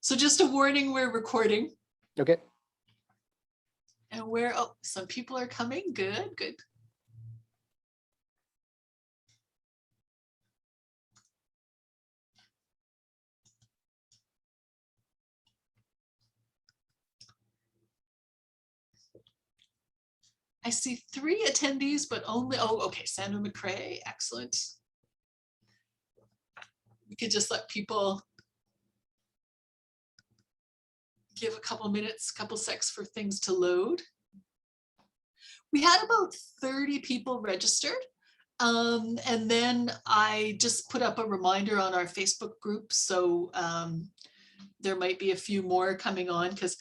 So just a warning, we're recording. Okay. And some people are coming. Good, good. I see 3 attendees, but only, okay, Sandra McCrae, excellent. We could just let people give a couple minutes, couple secs for things to load. We had about 30 people registered. And then I just put up a reminder on our Facebook group. So there might be a few more coming on because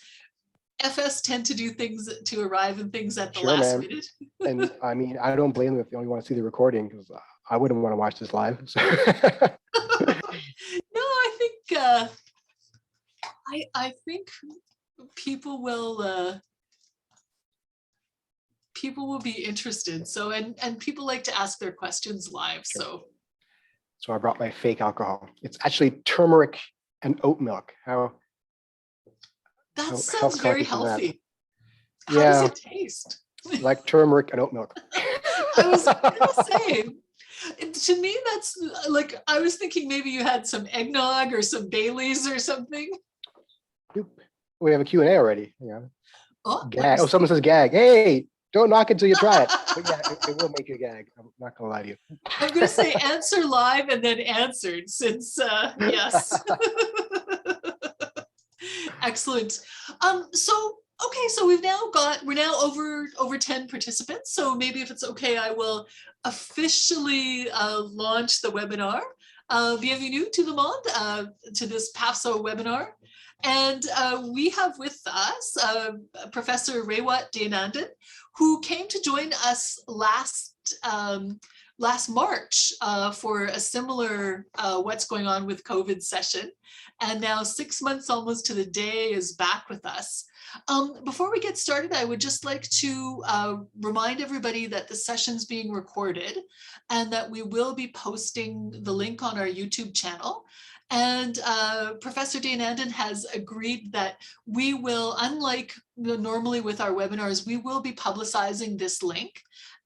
FS tend to do things, to arrive in things at the last minute. And I mean, I don't blame them if they only want to see the recording, because I wouldn't want to watch this live. So. No, I think people will be interested. So and people like to ask their questions live. Sure. So I brought my fake alcohol. It's actually turmeric and oat milk. That sounds very healthy. How does it taste? Like turmeric and oat milk. I was gonna say, to me, that's like, I was thinking maybe you had some eggnog or some Baileys or something. We have a Q&A already. Yeah. Oh, Someone says gag. Hey, don't knock until you try it. But yeah, it will make you gag. I'm not gonna lie to you. I'm gonna say answer live and then answered, since yes. Excellent. So we're now over 10 participants. So maybe if it's okay, I will officially launch the webinar. Bienvenue tout le monde to this PAFSO webinar. And we have with us Professor Deonandan, who came to join us last March for a similar what's going on with COVID session. And now 6 months almost to the day is back with us. Before we get started, I would just like to remind everybody that the session's being recorded and that we will be posting the link on our YouTube channel. And Professor Deonandan has agreed that we will, unlike normally with our webinars, we will be publicizing this link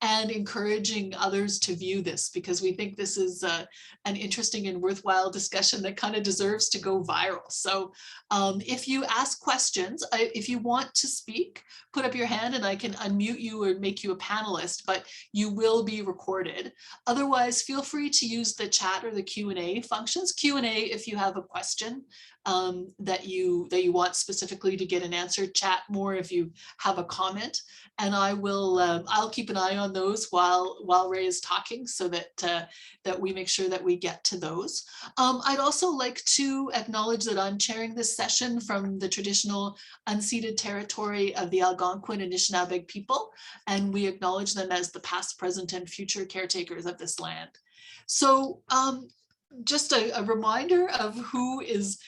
and encouraging others to view this, because we think this is an interesting and worthwhile discussion that kind of deserves to go viral. So if you ask questions, if you want to speak, put up your hand and I can unmute you or make you a panelist, but you will be recorded. Otherwise, feel free to use the chat or the Q&A functions. Q&A if you have a question that you want specifically to get an answer, chat more if you have a comment, and I'll keep an eye on those while Ray is talking, so that we make sure that we get to those. I'd also like to acknowledge that I'm chairing this session from the traditional unceded territory of the Algonquin and Anishinaabe people, and we acknowledge them as the past, present, and future caretakers of this land. So just a reminder of who is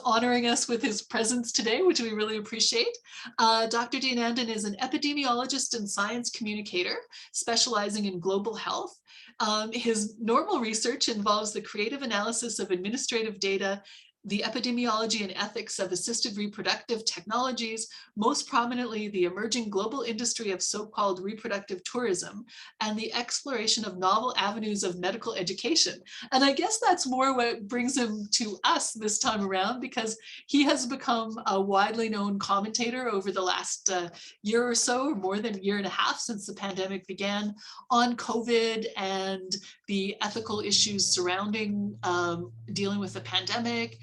honoring us with his presence today, which we really appreciate. Dr. Deonandan is an epidemiologist and science communicator specializing in global health. His normal research involves the creative analysis of administrative data, the epidemiology and ethics of assisted reproductive technologies, most prominently the emerging global industry of so-called reproductive tourism, and the exploration of novel avenues of medical education. And I guess that's more what brings him to us this time around, because he has become a widely known commentator over the last year or so, or more than a year and a half since the pandemic began, on COVID and the ethical issues surrounding dealing with the pandemic,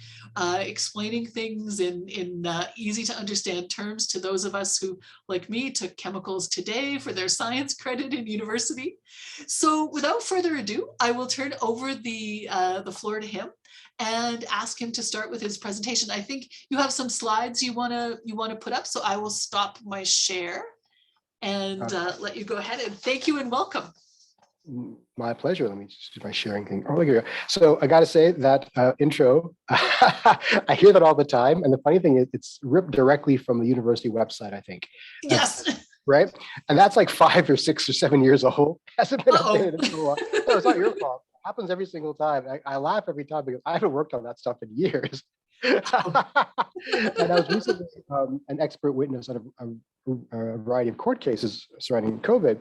explaining things in easy to understand terms to those of us who, like me, took chemicals today for their science credit in university. So without further ado, I will turn over the floor to him and ask him to start with his presentation. I think you have some slides you want to put up, so I will stop my share and let you go ahead. And thank you and welcome. My pleasure. Let me just do my sharing thing. Oh, here we go. So I got to say that intro, I hear that all the time. And the funny thing is, it's ripped directly from the university website, I think. Yes. Right? And that's like 5 or 6 or 7 years old. Hasn't been updated in so long. No, it's not your fault. It happens every single time. I laugh every time because I haven't worked on that stuff in years. And I was recently an expert witness on a variety of court cases surrounding COVID.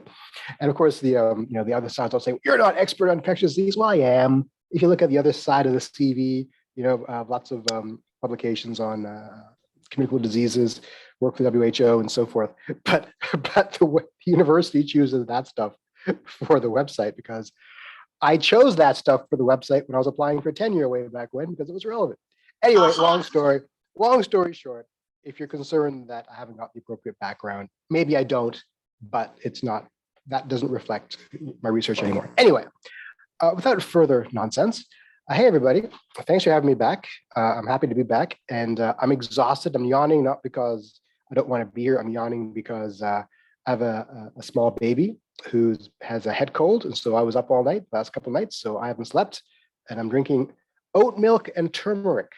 And of course, the the other side's all saying, "You're not expert on infectious disease." Well, I am. If you look at the other side of the CV, lots of publications on communicable diseases, work for WHO and so forth. But the university chooses that stuff for the website because I chose that stuff for the website when I was applying for tenure way back when because it was relevant. Anyway, long story short, if you're concerned that I haven't got the appropriate background, maybe I don't, but that doesn't reflect my research anymore. Anyway, without further nonsense, hey everybody, thanks for having me back. I'm happy to be back, and I'm exhausted. I'm yawning, not because I don't want to be here. I'm yawning because I have a small baby who has a head cold, and so I was up all night, last couple of nights, so I haven't slept, and I'm drinking oat milk and turmeric.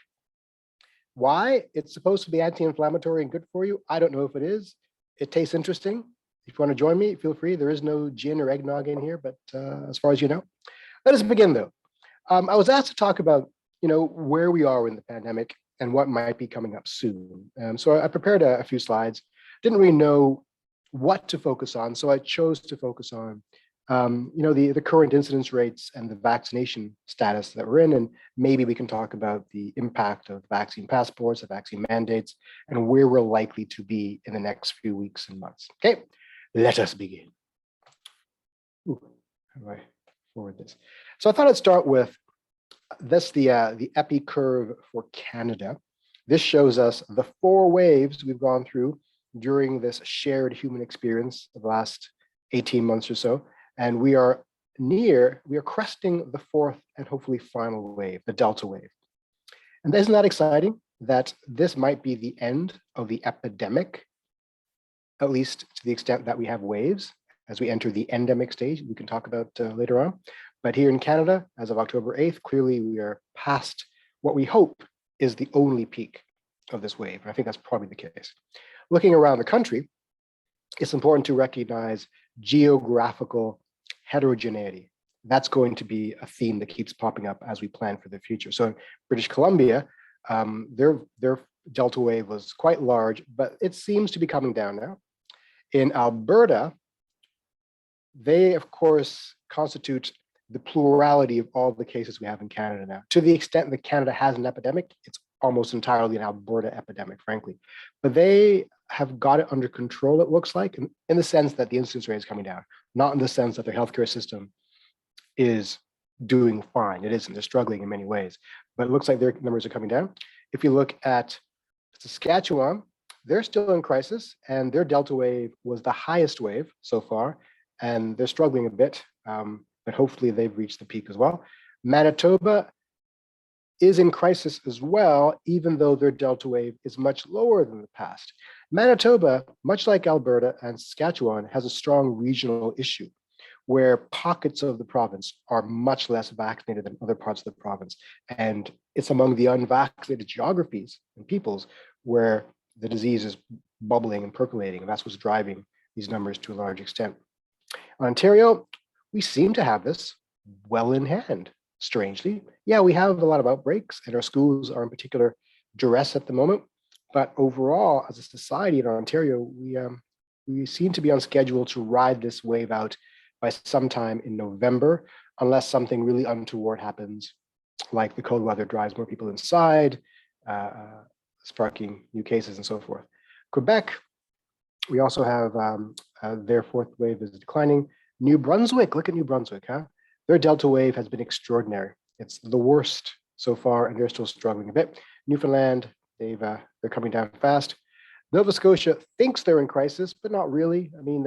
Why? It's supposed to be anti-inflammatory and good for you. I don't know if it is. It tastes interesting. If you want to join me, feel free. There is no gin or eggnog in here, but as far as you know. Let us begin though. I was asked to talk about, where we are in the pandemic and what might be coming up soon. So I prepared a few slides. Didn't really know what to focus on, so I chose to focus on the current incidence rates and the vaccination status that we're in, and maybe we can talk about the impact of vaccine passports, the vaccine mandates, and where we're likely to be in the next few weeks and months. Okay, let us begin. Ooh, how do I forward this? So I thought I'd start with this, the epi curve for Canada. This shows us the 4 waves we've gone through during this shared human experience of the last 18 months or so. And we are cresting the 4th and hopefully final wave, the Delta wave. And isn't that exciting that this might be the end of the epidemic, at least to the extent that we have waves as we enter the endemic stage, we can talk about later on. But here in Canada, as of October 8th, clearly we are past what we hope is the only peak of this wave. And I think that's probably the case. Looking around the country, it's important to recognize geographical heterogeneity. That's going to be a theme that keeps popping up as we plan for the future. So in British Columbia, their Delta wave was quite large, but it seems to be coming down now. In Alberta, they, of course, constitute the plurality of all the cases we have in Canada now. To the extent that Canada has an epidemic, it's almost entirely an Alberta epidemic, frankly. But they have got it under control, it looks like, in the sense that the incidence rate is coming down, not in the sense that their healthcare system is doing fine. It isn't. They're struggling in many ways, but it looks like their numbers are coming down. If you look at Saskatchewan, they're still in crisis, and their Delta wave was the highest wave so far, and they're struggling a bit, but hopefully they've reached the peak as well. Manitoba is in crisis as well, even though their Delta wave is much lower than the past. Manitoba, much like Alberta and Saskatchewan, has a strong regional issue where pockets of the province are much less vaccinated than other parts of the province. And it's among the unvaccinated geographies and peoples where the disease is bubbling and percolating, and that's what's driving these numbers to a large extent. In Ontario, we seem to have this well in hand, strangely. Yeah, we have a lot of outbreaks, and our schools are in particular duress at the moment. But overall, as a society in Ontario, we seem to be on schedule to ride this wave out by sometime in November, unless something really untoward happens, like the cold weather drives more people inside, sparking new cases and so forth. Quebec, we also have their 4th wave is declining. New Brunswick, look at New Brunswick, huh? Their Delta wave has been extraordinary. It's the worst so far, and they're still struggling a bit. Newfoundland, they're coming down fast. Nova Scotia thinks they're in crisis, but not really. I mean,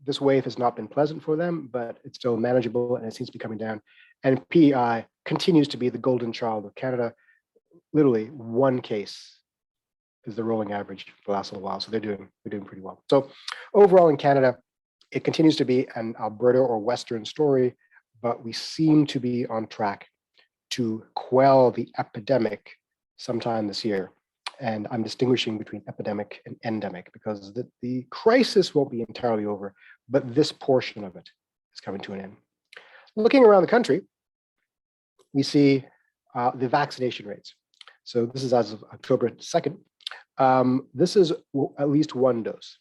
this wave has not been pleasant for them, but it's still manageable, and it seems to be coming down. And PEI continues to be the golden child of Canada. Literally 1 case is the rolling average for the last little while, so they're doing pretty well. So overall in Canada, it continues to be an Alberta or Western story, but we seem to be on track to quell the epidemic sometime this year. And I'm distinguishing between epidemic and endemic because the crisis won't be entirely over, but this portion of it is coming to an end. Looking around the country, we see the vaccination rates. So this is as of October 2nd. This is at least one dose.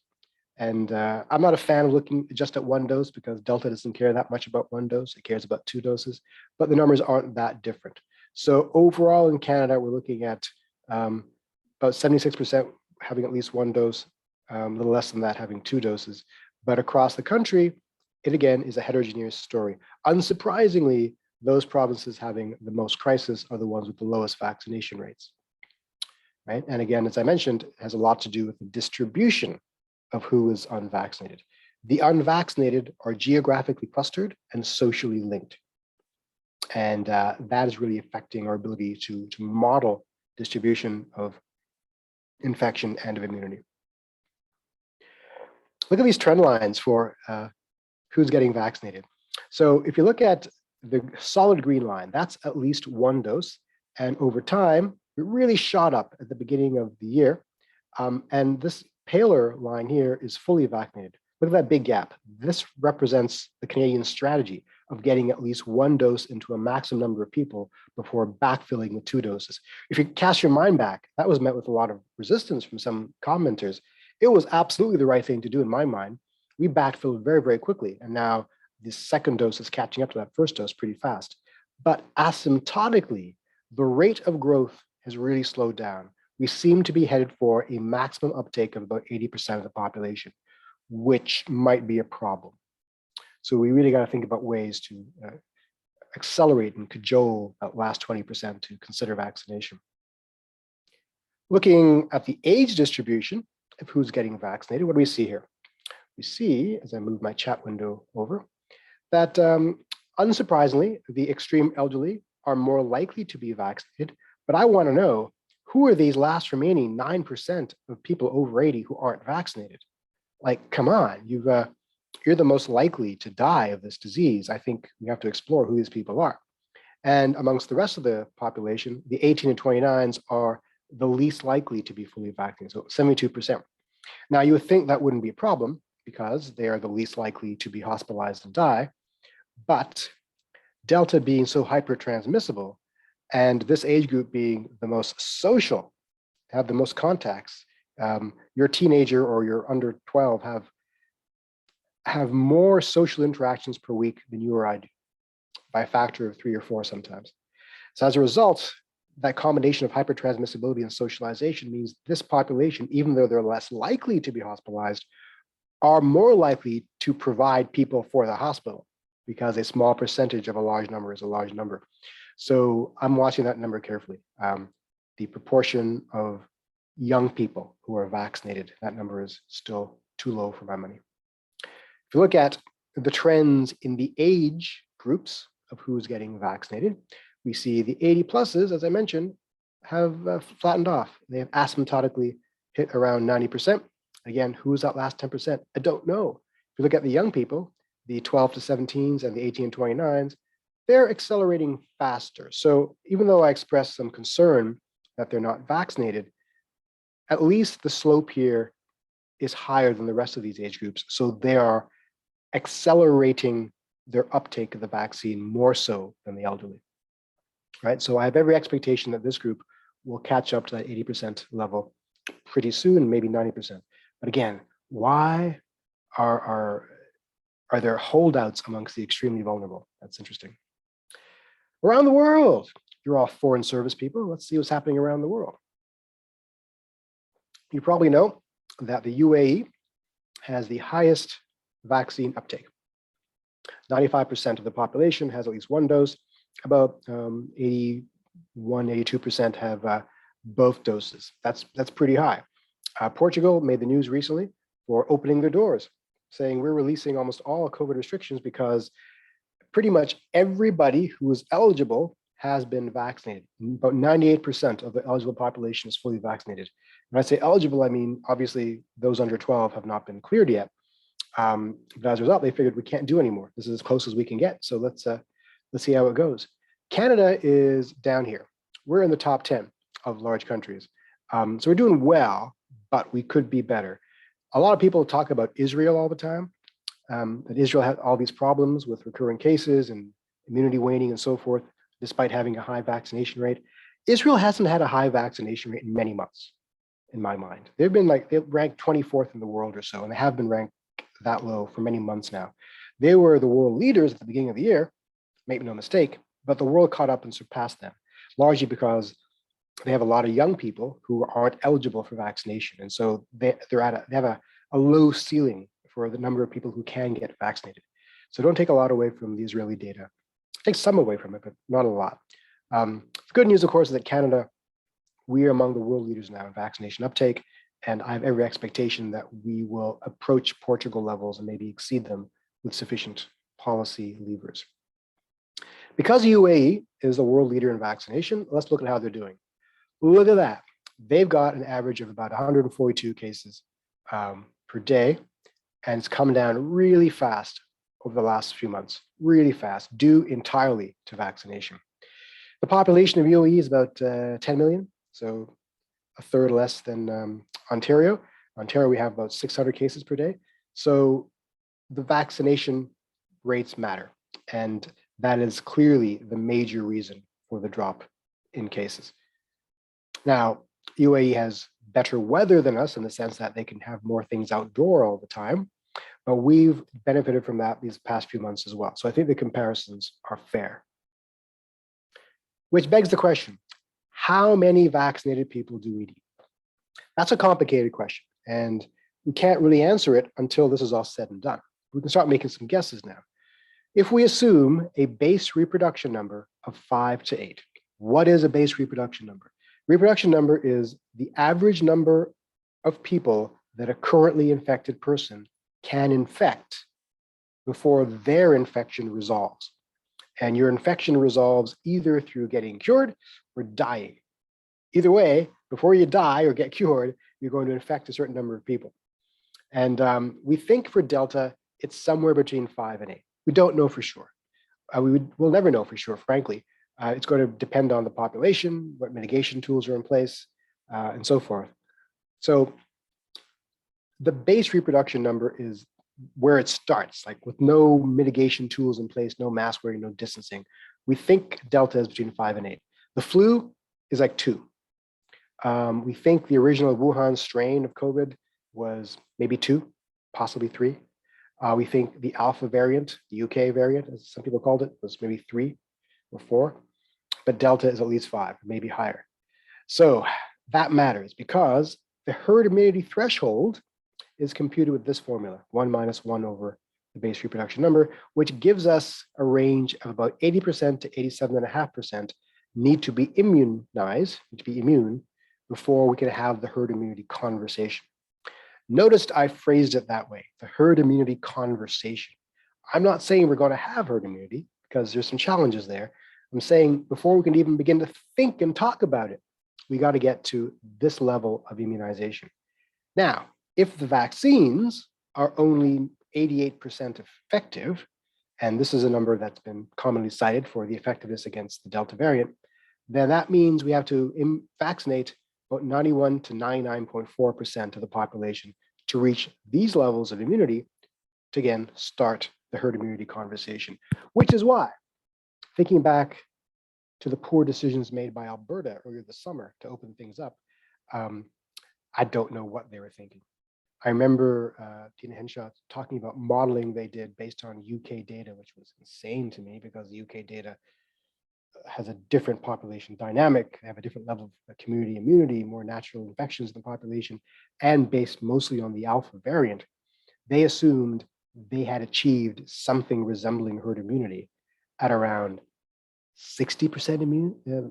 And I'm not a fan of looking just at one dose because Delta doesn't care that much about one dose. It cares about 2 doses, but the numbers aren't that different. So overall in Canada, we're looking at about 76% having at least 1 dose, a little less than that having 2 doses. But across the country, it again is a heterogeneous story. Unsurprisingly, those provinces having the most crisis are the ones with the lowest vaccination rates. Right? And again, as I mentioned, it has a lot to do with the distribution of who is unvaccinated. The unvaccinated are geographically clustered and socially linked. And that is really affecting our ability to model distribution of infection and of immunity. Look at these trend lines for who's getting vaccinated. So if you look at the solid green line, that's at least 1 dose. And over time, it really shot up at the beginning of the year. And this paler line here is fully vaccinated. Look at that big gap. This represents the Canadian strategy of getting at least 1 dose into a maximum number of people before backfilling with 2 doses. If you cast your mind back, that was met with a lot of resistance from some commenters. It was absolutely the right thing to do in my mind. We backfilled very, very quickly. And now the 2nd dose is catching up to that 1st dose pretty fast. But asymptotically, the rate of growth has really slowed down. We seem to be headed for a maximum uptake of about 80% of the population, which might be a problem. So we really got to think about ways to accelerate and cajole that last 20% to consider vaccination. Looking at the age distribution of who's getting vaccinated, what do we see here? We see, as I move my chat window over, that unsurprisingly, the extreme elderly are more likely to be vaccinated. But I want to know, who are these last remaining 9% of people over 80 who aren't vaccinated? Like, come on, you're the most likely to die of this disease. I think we have to explore who these people are. And amongst the rest of the population, the 18 and 29s are the least likely to be fully vaccinated, so 72%. Now, you would think that wouldn't be a problem because they are the least likely to be hospitalized and die, but Delta being so hyper-transmissible, and this age group being the most social, have the most contacts, your teenager or your under 12 have more social interactions per week than you or I do, by a factor of 3 or 4 sometimes. So as a result, that combination of hypertransmissibility and socialization means this population, even though they're less likely to be hospitalized, are more likely to provide people for the hospital because a small percentage of a large number is a large number. So I'm watching that number carefully. The proportion of young people who are vaccinated, that number is still too low for my money. If you look at the trends in the age groups of who's getting vaccinated, we see the 80 pluses, as I mentioned, have flattened off. They have asymptotically hit around 90%. Again, who's that last 10%? I don't know. If you look at the young people, the 12 to 17s and the 18 and 29s, they're accelerating faster. So even though I expressed some concern that they're not vaccinated, at least the slope here is higher than the rest of these age groups. So they are accelerating their uptake of the vaccine more so than the elderly, right? So I have every expectation that this group will catch up to that 80% level pretty soon, maybe 90%. But again, why are there holdouts amongst the extremely vulnerable? That's interesting. Around the world, you're all foreign service people. Let's see what's happening around the world. You probably know that the UAE has the highest vaccine uptake. 95% of the population has at least 1 dose. About 81, 82% have both doses. That's pretty high. Portugal made the news recently for opening their doors, saying we're releasing almost all COVID restrictions because pretty much everybody who is eligible has been vaccinated. About 98% of the eligible population is fully vaccinated. When I say eligible, I mean, obviously, those under 12 have not been cleared yet. But as a result, they figured we can't do anymore. This is as close as we can get. So let's see how it goes. Canada is down here. We're in the top 10 of large countries. So we're doing well, but we could be better. A lot of people talk about Israel all the time, that Israel had all these problems with recurring cases and immunity waning and so forth, despite having a high vaccination rate. Israel hasn't had a high vaccination rate in many months, in my mind. They've ranked 24th in the world or so, and they have been ranked that low for many months now. They were the world leaders at the beginning of the year, make no mistake, but the world caught up and surpassed them, largely because they have a lot of young people who aren't eligible for vaccination. And so they have a low ceiling for the number of people who can get vaccinated. So don't take a lot away from the Israeli data. Take some away from it, but not a lot. The good news, of course, is that Canada, we are among the world leaders now in vaccination uptake, and I have every expectation that we will approach Portugal levels and maybe exceed them with sufficient policy levers. Because UAE is the world leader in vaccination, let's look at how they're doing. Look at that. They've got an average of about 142 cases per day, and it's come down really fast over the last few months, really fast, due entirely to vaccination. The population of UAE is about 10 million, so a third less than Ontario. Ontario, we have about 600 cases per day. So the vaccination rates matter, and that is clearly the major reason for the drop in cases. Now, UAE has better weather than us in the sense that they can have more things outdoor all the time, but we've benefited from that these past few months as well. So I think the comparisons are fair. Which begs the question, how many vaccinated people do we need? That's a complicated question, and we can't really answer it until this is all said and done. We can start making some guesses now. If we assume a base reproduction number of 5 to 8, what is a base reproduction number? Reproduction number is the average number of people that a currently infected person can infect before their infection resolves. And your infection resolves either through getting cured or dying. Either way, before you die or get cured, you're going to infect a certain number of people. And we think for Delta, it's somewhere between 5 and 8. We don't know for sure. We'll never know for sure, frankly. It's going to depend on the population, what mitigation tools are in place, and so forth. So the base reproduction number is where it starts, like with no mitigation tools in place, no mask wearing, no distancing. We think Delta is between 5 and 8. The flu is like 2. We think the original Wuhan strain of COVID was maybe 2, possibly 3. We think the Alpha variant, the UK variant, as some people called it, was maybe 3 or 4, but Delta is at least 5, maybe higher. So that matters because the herd immunity threshold is computed with this formula, 1 minus 1 over the base reproduction number, which gives us a range of about 80% to 87.5% need to be immunized, to be immune, before we can have the herd immunity conversation. Notice I phrased it that way, the herd immunity conversation. I'm not saying we're going to have herd immunity because there's some challenges there. I'm saying before we can even begin to think and talk about it, we got to get to this level of immunization. Now, if the vaccines are only 88% effective, and this is a number that's been commonly cited for the effectiveness against the Delta variant, then that means we have to vaccinate about 91 to 99.4% of the population to reach these levels of immunity to, again, start the herd immunity conversation, which is why, thinking back to the poor decisions made by Alberta earlier this summer to open things up, I don't know what they were thinking. I remember Tina Henshaw talking about modeling they did based on UK data, which was insane to me because the UK data has a different population dynamic. They have a different level of community immunity, more natural infections in the population, and based mostly on the Alpha variant. They assumed they had achieved something resembling herd immunity at around 60%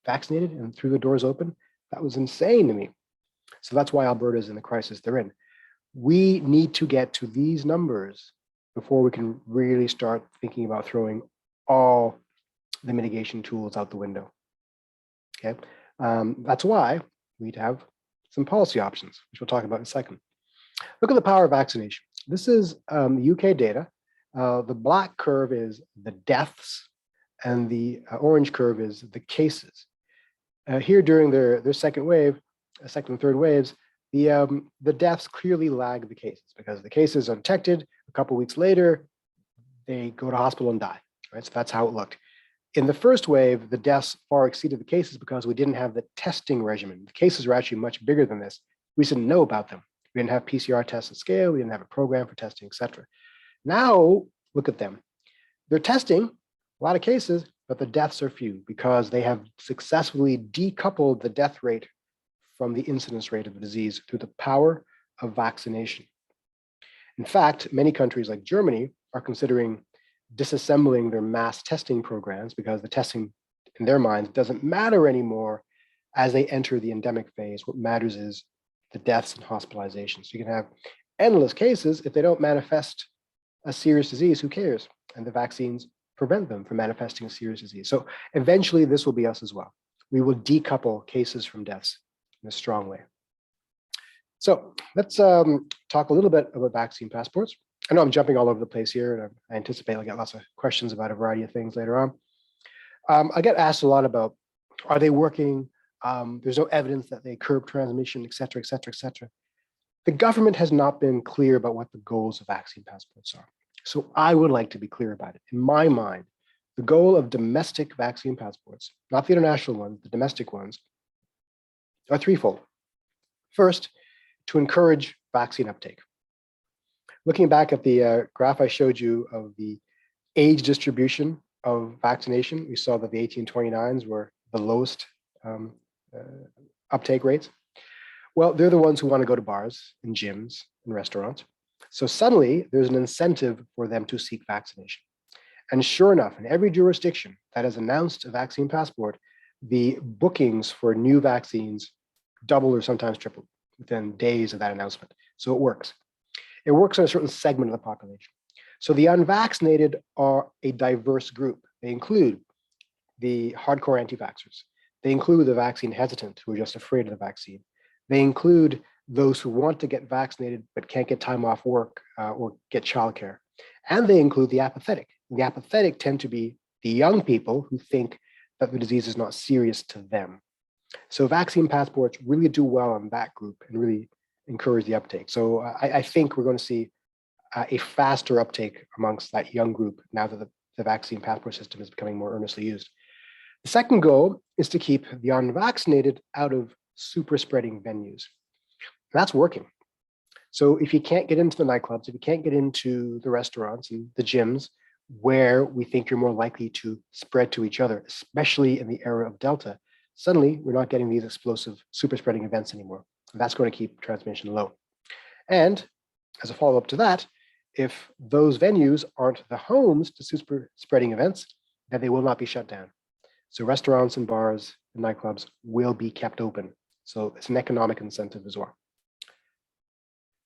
vaccinated and through the doors open. That was insane to me. So that's why Alberta is in the crisis they're in. We need to get to these numbers before we can really start thinking about throwing all the mitigation tools out the window. Okay, that's why we need to have some policy options, which we'll talk about in a second. Look at the power of vaccination. This is UK data. The black curve is the deaths, and the orange curve is the cases. Here during their second wave, second and third waves, the deaths clearly lag the cases because the cases are detected. A couple of weeks later, they go to hospital and die. Right, so that's how it looked. In the first wave, the deaths far exceeded the cases because we didn't have the testing regimen. The cases were actually much bigger than this. We just didn't know about them. We didn't have PCR tests at scale. We didn't have a program for testing, et cetera. Now, look at them. They're testing a lot of cases, but the deaths are few because they have successfully decoupled the death rate from the incidence rate of the disease through the power of vaccination. In fact, many countries like Germany are considering disassembling their mass testing programs because the testing in their minds doesn't matter anymore as they enter the endemic phase. What matters is the deaths and hospitalizations. You can have endless cases. If they don't manifest a serious disease, who cares? And the vaccines prevent them from manifesting a serious disease. So eventually this will be us as well. We will decouple cases from deaths in a strong way. So let's talk a little bit about vaccine passports. I know I'm jumping all over the place here, and I anticipate I'll get lots of questions about a variety of things later on. I get asked a lot about, are they working? There's no evidence that they curb transmission, et cetera, et cetera, et cetera. The government has not been clear about what the goals of vaccine passports are. So I would like to be clear about it. In my mind, the goal of domestic vaccine passports, not the international ones, the domestic ones, are threefold. First, to encourage vaccine uptake. Looking back at the graph I showed you of the age distribution of vaccination, we saw that the 18-29s were the lowest uptake rates. Well, they're the ones who want to go to bars and gyms and restaurants. So suddenly there's an incentive for them to seek vaccination. And sure enough, in every jurisdiction that has announced a vaccine passport, the bookings for new vaccines double or sometimes triple within days of that announcement. So it works. It works on a certain segment of the population. So the unvaccinated are a diverse group. They include the hardcore anti-vaxxers. They include the vaccine hesitant who are just afraid of the vaccine. They include those who want to get vaccinated but can't get time off work or get childcare. And they include the apathetic. The apathetic tend to be the young people who think that the disease is not serious to them. So vaccine passports really do well in that group and really encourage the uptake. So I think we're going to see a faster uptake amongst that young group now that the vaccine passport system is becoming more earnestly used. The second goal is to keep the unvaccinated out of super spreading venues. That's working. So if you can't get into the nightclubs, if you can't get into the restaurants and the gyms where we think you're more likely to spread to each other, especially in the era of Delta, suddenly we're not getting these explosive super spreading events anymore. And that's going to keep transmission low. And as a follow-up to that, if those venues aren't the homes to super spreading events, then they will not be shut down. So restaurants and bars and nightclubs will be kept open. So it's an economic incentive as well.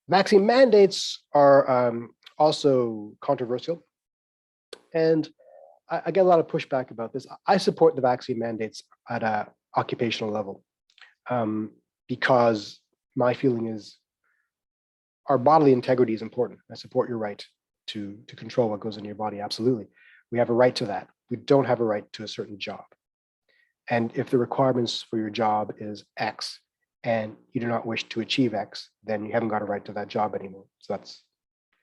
Vaccine mandates are also controversial. And I get a lot of pushback about this. I support the vaccine mandates at an occupational level because my feeling is our bodily integrity is important. I support your right to control what goes in your body, absolutely. We have a right to that. We don't have a right to a certain job. And if the requirements for your job is X and you do not wish to achieve X, then you haven't got a right to that job anymore. So that's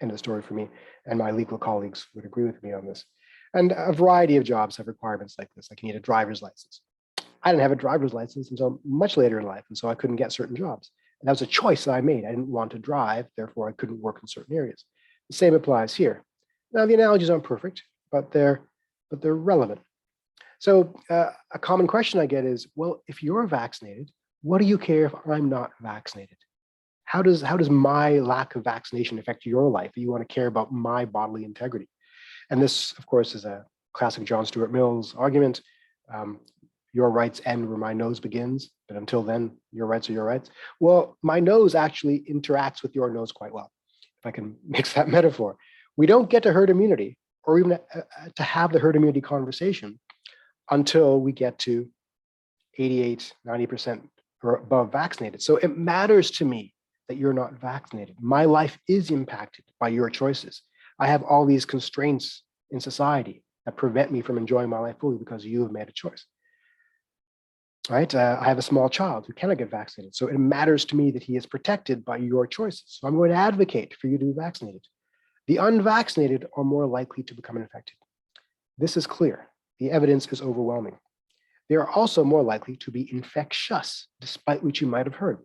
end of the story for me. And my legal colleagues would agree with me on this. And a variety of jobs have requirements like this. Like you need a driver's license. I didn't have a driver's license until much later in life, and so I couldn't get certain jobs. And that was a choice that I made. I didn't want to drive, therefore I couldn't work in certain areas. The same applies here. Now the analogies aren't perfect, but they're relevant. So a common question I get is, well, if you're vaccinated, what do you care if I'm not vaccinated? How does my lack of vaccination affect your life? You want to care about my bodily integrity? And this, of course, is a classic John Stuart Mill's argument. Your rights end where my nose begins, but until then, your rights are your rights. Well, my nose actually interacts with your nose quite well, if I can mix that metaphor. We don't get to herd immunity or even to have the herd immunity conversation until we get to 88, 90% or above vaccinated. So it matters to me that you're not vaccinated. My life is impacted by your choices. I have all these constraints in society that prevent me from enjoying my life fully because you have made a choice. Right? I have a small child who cannot get vaccinated. So it matters to me that he is protected by your choices. So I'm going to advocate for you to be vaccinated. The unvaccinated are more likely to become infected. This is clear. the evidence is overwhelming. They are also more likely to be infectious, despite what you might have heard.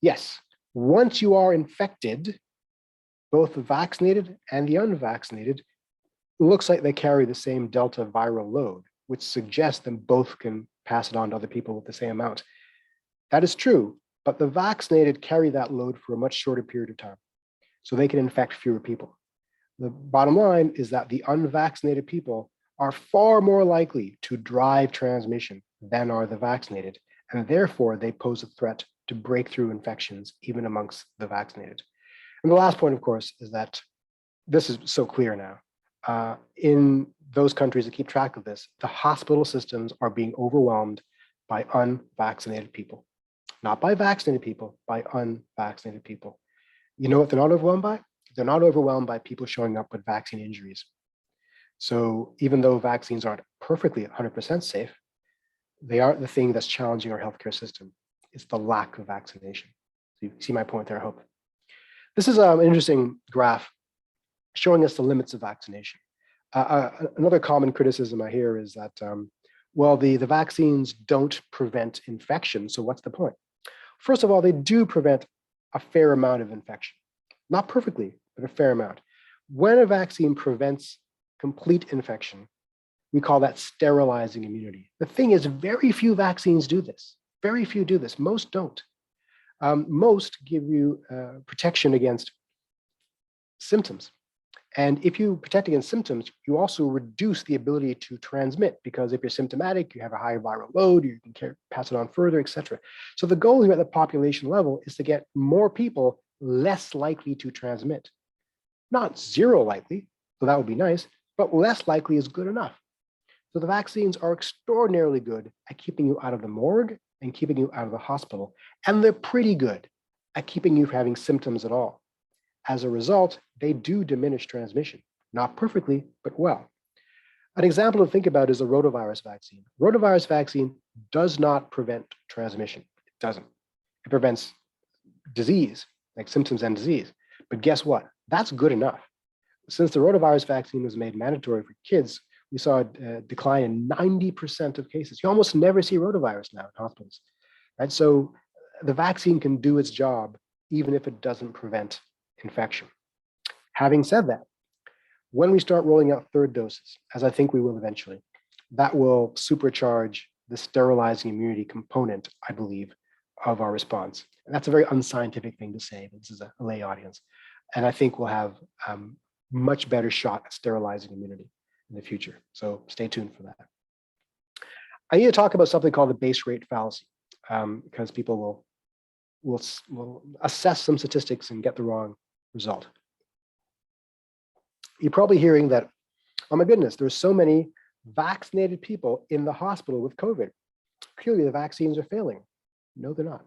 Yes, once you are infected, both the vaccinated and the unvaccinated, it looks like they carry the same delta viral load, which suggests them both can pass it on to other people with the same amount. That is true, but the vaccinated carry that load for a much shorter period of time, so they can infect fewer people. The bottom line is that the unvaccinated people are far more likely to drive transmission than are the vaccinated, and therefore they pose a threat to breakthrough infections even amongst the vaccinated. And the last point, of course, is that this is so clear now. In those countries that keep track of this, the hospital systems are being overwhelmed by unvaccinated people, not by vaccinated people, by unvaccinated people. You know what they're not overwhelmed by? They're not overwhelmed by people showing up with vaccine injuries. So even though vaccines aren't perfectly 100% safe, they aren't the thing that's challenging our healthcare system. It's the lack of vaccination. So you see my point there, I hope. This is an interesting graph showing us the limits of vaccination. Another common criticism I hear is that, well, the vaccines don't prevent infection, so what's the point? First of all, they do prevent a fair amount of infection. Not perfectly, but a fair amount. When a vaccine prevents complete infection, we call that sterilizing immunity. The thing is, very few vaccines do this. Very few do this. Most don't. Most give you protection against symptoms. And if you protect against symptoms, you also reduce the ability to transmit, because if you're symptomatic, you have a high viral load, you can pass it on further, etc. So the goal here at the population level is to get more people less likely to transmit. Not zero likely, so that would be nice, but less likely is good enough. So the vaccines are extraordinarily good at keeping you out of the morgue and keeping you out of the hospital. And they're pretty good at keeping you from having symptoms at all. As a result, they do diminish transmission, not perfectly, but well. An example to think about is a rotavirus vaccine. Rotavirus vaccine does not prevent transmission. It doesn't. It prevents disease, like symptoms and disease. But guess what? That's good enough. Since the rotavirus vaccine was made mandatory for kids, we saw a decline in 90% of cases. You almost never see rotavirus now in hospitals, right? So the vaccine can do its job even if it doesn't prevent infection. Having said that, when we start rolling out third doses, as I think we will eventually, that will supercharge the sterilizing immunity component, I believe, of our response. And that's a very unscientific thing to say, but this is a lay audience. And I think we'll have much better shot at sterilizing immunity in the future. So stay tuned for that. I need to talk about something called the base rate fallacy, because people will assess some statistics and get the wrong result. You're probably hearing that, oh my goodness, there's so many vaccinated people in the hospital with COVID. Clearly the vaccines are failing. No, they're not.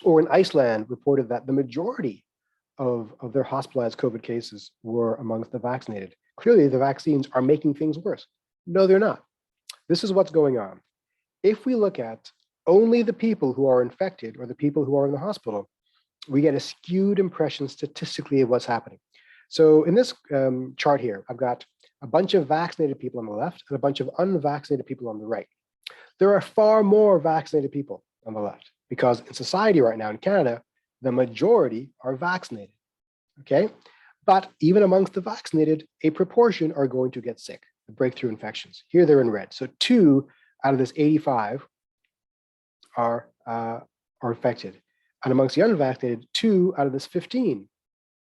Or in Iceland reported that the majority of their hospitalized COVID cases were amongst the vaccinated. Clearly the vaccines are making things worse. No, they're not. This is what's going on. If we look at only the people who are infected or the people who are in the hospital, we get a skewed impression statistically of what's happening. So in this chart here, I've got a bunch of vaccinated people on the left and a bunch of unvaccinated people on the right. There are far more vaccinated people on the left because in society right now in Canada, the majority are vaccinated, okay? But even amongst the vaccinated, a proportion are going to get sick, the breakthrough infections. Here they're in red. So 2 out of this 85 are infected. And amongst the unvaccinated, 2 out of this 15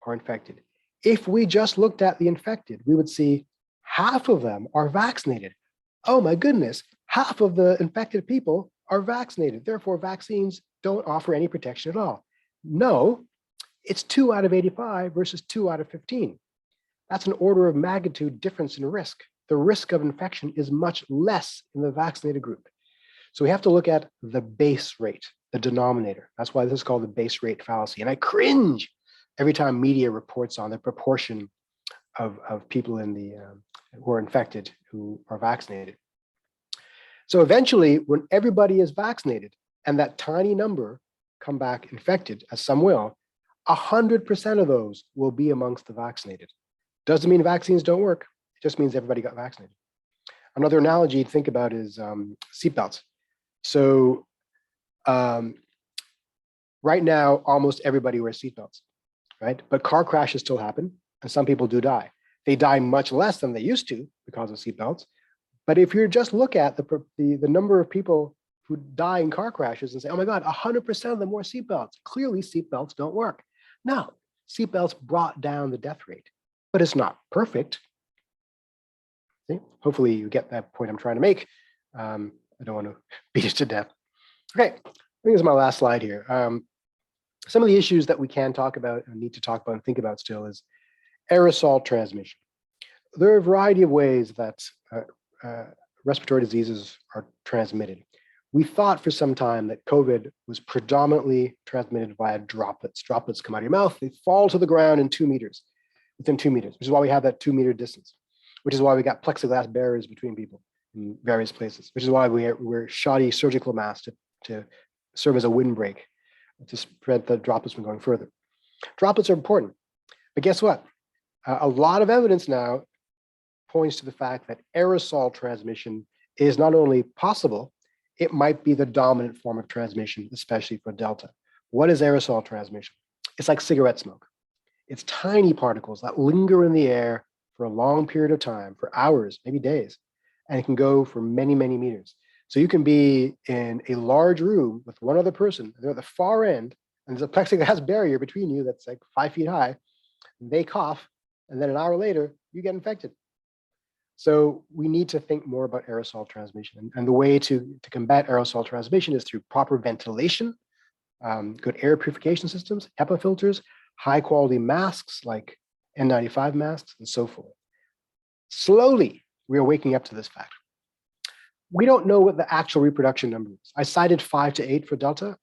are infected. If we just looked at the infected, we would see half of them are vaccinated. Oh my goodness, half of the infected people are vaccinated. Therefore, vaccines don't offer any protection at all. No, it's 2 out of 85 versus 2 out of 15. That's an order of magnitude difference in risk. The risk of infection is much less in the vaccinated group. So we have to look at the base rate, the denominator. That's why this is called the base rate fallacy. And I cringe every time media reports on the proportion of people in the who are infected who are vaccinated. So eventually, when everybody is vaccinated and that tiny number come back infected, as some will, 100% of those will be amongst the vaccinated. Doesn't mean vaccines don't work. It just means everybody got vaccinated. Another analogy to think about is seatbelts. So right now, almost everybody wears seatbelts, right? But car crashes still happen, and some people do die. They die much less than they used to because of seatbelts. But if you just look at the number of people who die in car crashes and say, oh my God, 100% of them wore seatbelts. Clearly, seatbelts don't work. No, seatbelts brought down the death rate, but it's not perfect. See? Hopefully you get that point I'm trying to make. I don't want to beat it to death. Okay, I think this is my last slide here. Some of the issues that we can talk about and need to talk about and think about still is aerosol transmission. There are a variety of ways that respiratory diseases are transmitted. We thought for some time that COVID was predominantly transmitted via droplets. Droplets come out of your mouth, they fall to the ground in 2 meters, within 2 meters, which is why we have that 2-meter distance, which is why we got plexiglass barriers between people in various places, which is why we wear shoddy surgical masks to serve as a windbreak to prevent the droplets from going further. Droplets are important, but guess what? A lot of evidence now points to the fact that aerosol transmission is not only possible, it might be the dominant form of transmission, especially for Delta. What is aerosol transmission? It's like cigarette smoke. It's tiny particles that linger in the air for a long period of time, for hours, maybe days, and it can go for many, many meters. So you can be in a large room with one other person, they're at the far end, and there's a plexiglass barrier between you that's like 5 feet high, and they cough, and then an hour later, you get infected. So we need to think more about aerosol transmission. And the way to combat aerosol transmission is through proper ventilation, good air purification systems, HEPA filters, high quality masks like N95 masks, and so forth. Slowly, we are waking up to this fact. We don't know what the actual reproduction number is. I cited 5 to 8 for Delta.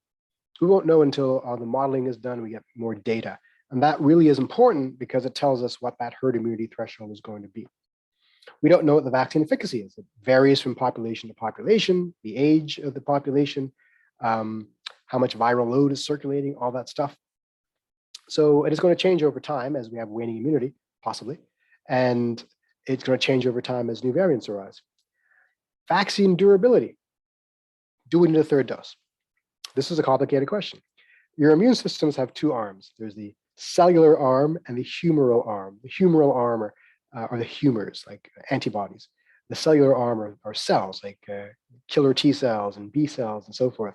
We won't know until the modeling is done, we get more data. And that really is important because it tells us what that herd immunity threshold is going to be. We don't know what the vaccine efficacy is. It varies from population to population, the age of the population, how much viral load is circulating, all that stuff. So it is going to change over time as we have waning immunity, possibly. And it's going to change over time as new variants arise. Vaccine durability. Do we need a third dose? This is a complicated question. Your immune systems have 2 arms. There's the cellular arm and the humoral arm. The humoral arm are the humors, like antibodies. The cellular arm are cells, like killer T cells and B cells and so forth.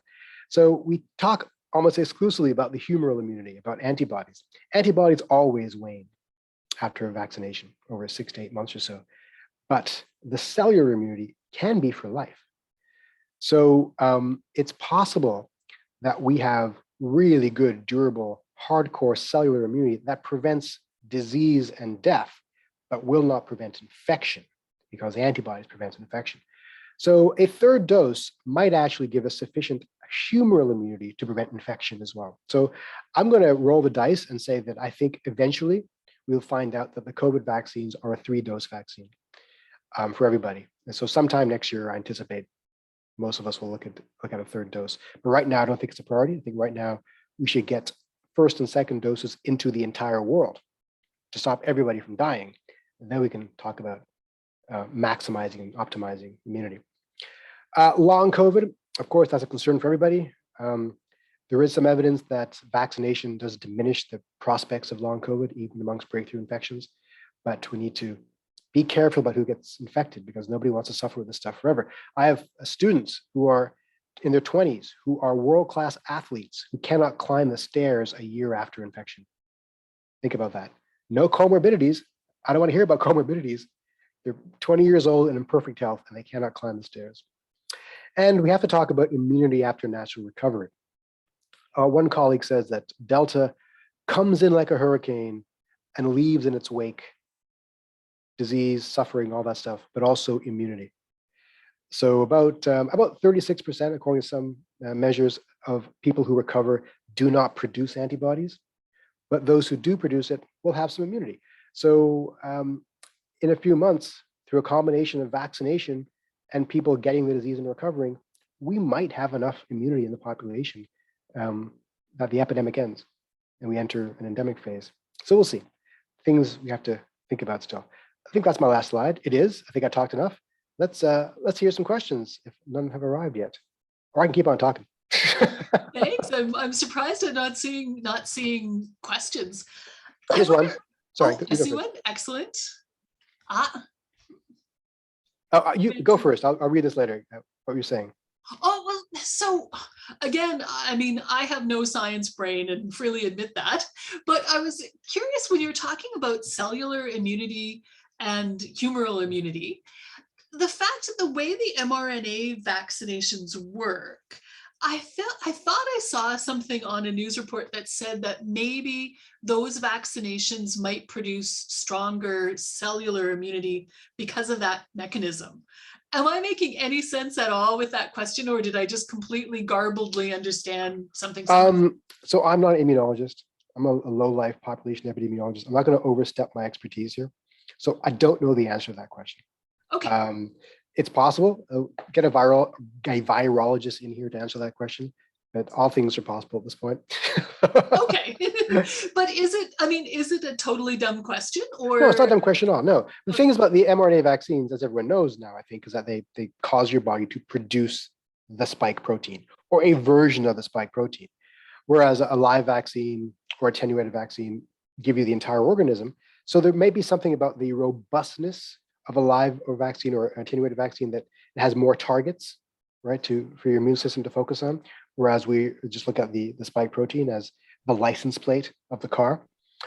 So we talk almost exclusively about the humoral immunity, about antibodies. Antibodies always wane after a vaccination, over 6 to 8 months or so. But the cellular immunity can be for life. So it's possible that we have really good, durable, hardcore cellular immunity that prevents disease and death, but will not prevent infection because antibodies prevent infection. So a third dose might actually give us sufficient humoral immunity to prevent infection as well. So I'm going to roll the dice and say that I think eventually we'll find out that the COVID vaccines are a 3-dose vaccine for everybody. And so sometime next year, I anticipate most of us will look at a third dose. But right now, I don't think it's a priority. I think right now we should get first and second doses into the entire world to stop everybody from dying. And then we can talk about maximizing and optimizing immunity. Long COVID, of course, that's a concern for everybody. There is some evidence that vaccination does diminish the prospects of long COVID, even amongst breakthrough infections. But we need to be careful about who gets infected because nobody wants to suffer with this stuff forever. I have students who are in their 20s who are world-class athletes who cannot climb the stairs a year after infection. Think about that. No comorbidities. I don't want to hear about comorbidities. They're 20 years old and in perfect health, and they cannot climb the stairs. And we have to talk about immunity after natural recovery. One colleague says that Delta comes in like a hurricane and leaves in its wake disease, suffering, all that stuff, but also immunity. So about 36%, according to some measures, of people who recover do not produce antibodies, but those who do produce it will have some immunity. So in a few months, through a combination of vaccination and people getting the disease and recovering, we might have enough immunity in the population that the epidemic ends and we enter an endemic phase. So we'll see. Things we have to think about still. I think that's my last slide. It is. I think I talked enough. let's hear some questions if none have arrived yet, or I can keep on talking. Thanks. I'm surprised at not seeing questions. Here's one. Sorry, I see one. Excellent. You go first. I'll read this later. What you're saying. Oh, well, so again, I mean, I have no science brain and freely admit that, but I was curious when you're talking about cellular immunity and humoral immunity, the fact that the way the mRNA vaccinations work, I thought I saw something on a news report that said that maybe those vaccinations might produce stronger cellular immunity because of that mechanism. Am I making any sense at all with that question, or did I just completely garbledly understand something? So I'm not an immunologist. I'm a low-life population epidemiologist. I'm not going to overstep my expertise here. So I don't know the answer to that question. Okay. It's possible. Get a virologist in here to answer that question, but all things are possible at this point. Okay. But is it a totally dumb question, or? No, it's not a dumb question at all. No. The thing is about the mRNA vaccines, as everyone knows now, I think, is that they cause your body to produce the spike protein or a version of the spike protein. Whereas a live vaccine or attenuated vaccine give you the entire organism. So there may be something about the robustness of a live or vaccine or attenuated vaccine that has more targets, right, for your immune system to focus on. Whereas we just look at the spike protein as the license plate of the car.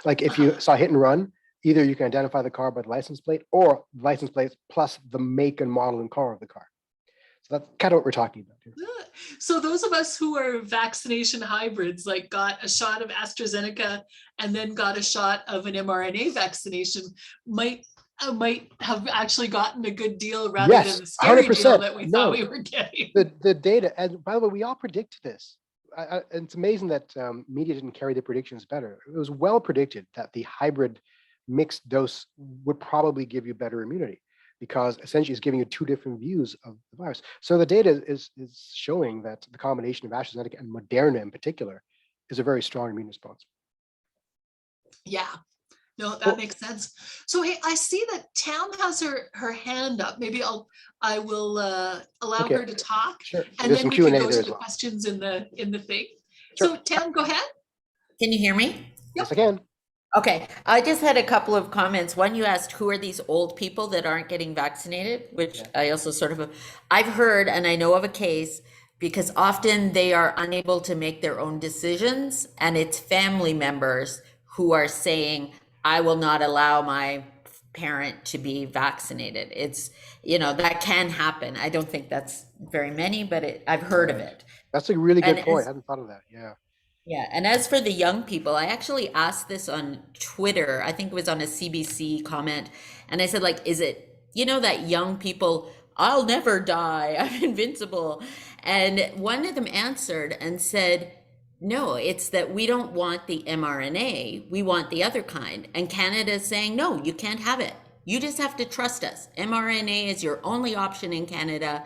Like if you saw hit and run, either you can identify the car by the license plate or the license plate plus the make and model and car of the car. So that's kind of what we're talking about here. So those of us who are vaccination hybrids, like got a shot of AstraZeneca and then got a shot of an mRNA vaccination, might have actually gotten a good deal rather than the scary 100%. deal that we thought we were getting. The data, and by the way, we all predicted this. And it's amazing that media didn't carry the predictions better. It was well predicted that the hybrid mixed dose would probably give you better immunity, because essentially it's giving you two different views of the virus. So the data is showing that the combination of AstraZeneca and Moderna in particular is a very strong immune response. Yeah. No, that makes sense. So hey, I see that Tam has her hand up. Maybe I will allow her to talk, sure. And There's then some we Q&A can go there to as the well. questions in the thing. Sure. So Tam, go ahead. Can you hear me? Yes, I can. Okay, I just had a couple of comments. One, you asked who are these old people that aren't getting vaccinated, which I also I've heard, and I know of a case, because often they are unable to make their own decisions, and it's family members who are saying, I will not allow my parent to be vaccinated. It's, that can happen. I don't think that's very many, but I've heard of it. That's a really good point. I hadn't thought of that. Yeah. Yeah, and as for the young people, I actually asked this on Twitter. I think it was on a CBC comment. And I said, like, is it, that young people, I'll never die, I'm invincible. And one of them answered and said, no, it's that we don't want the mRNA, we want the other kind. And Canada is saying, no, you can't have it. You just have to trust us. mRNA is your only option in Canada.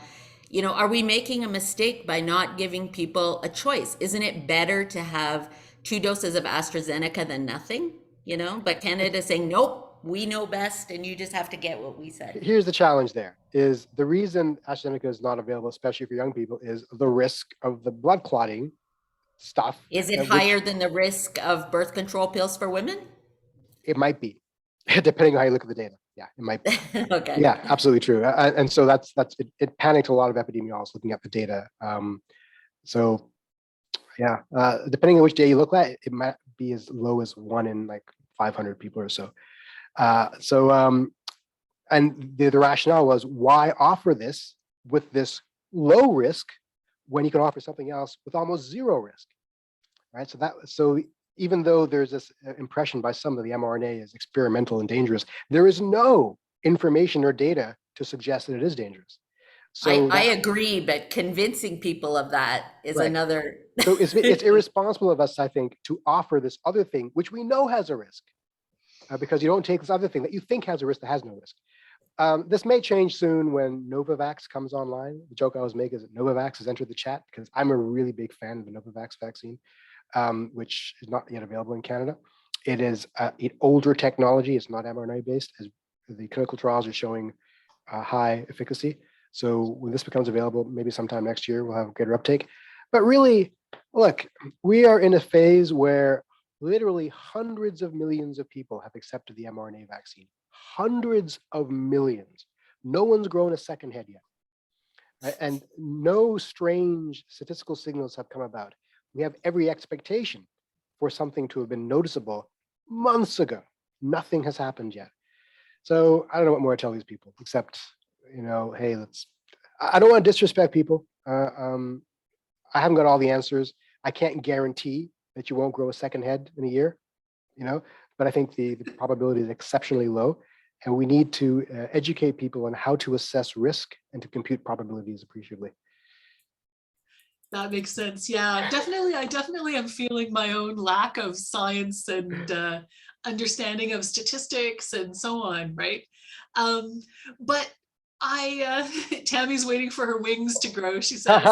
Are we making a mistake by not giving people a choice? Isn't it better to have 2 doses of AstraZeneca than nothing? But Canada's saying, nope, we know best and you just have to get what we said. Here's the challenge there, is the reason AstraZeneca is not available, especially for young people, is the risk of the blood clotting stuff. Is it higher than the risk of birth control pills for women? It might be, depending on how you look at the data. Yeah, it might be. Okay. Yeah, absolutely true. And so it panicked a lot of epidemiologists looking at the data. So yeah, depending on which data you look at, it might be as low as 1 in like 500 people or so. And the rationale was, why offer this with this low risk when you can offer something else with almost 0 risk, right? So even though there's this impression by some that the mRNA is experimental and dangerous, there is no information or data to suggest that it is dangerous. So I agree, but convincing people of that is another. So it's irresponsible of us, I think, to offer this other thing, which we know has a risk, because you don't take this other thing that you think has a risk that has no risk. This may change soon when Novavax comes online. The joke I always make is that Novavax has entered the chat, because I'm a really big fan of the Novavax vaccine, which is not yet available in Canada. It is an older technology. It's not mRNA based, as the clinical trials are showing high efficacy. So when this becomes available, maybe sometime next year, we'll have greater uptake. But really, look, we are in a phase where literally hundreds of millions of people have accepted the mRNA vaccine. Hundreds of millions. No one's grown a second head yet. Right? And no strange statistical signals have come about. We have every expectation for something to have been noticeable months ago. Nothing has happened yet. So I don't know what more to tell these people, except, hey, I don't want to disrespect people. I haven't got all the answers. I can't guarantee that you won't grow a second head in a year, but I think the probability is exceptionally low. And we need to educate people on how to assess risk and to compute probabilities appreciably. That makes sense. Yeah, definitely. I definitely am feeling my own lack of science and understanding of statistics and so on, right? But Tammy's waiting for her wings to grow, she says.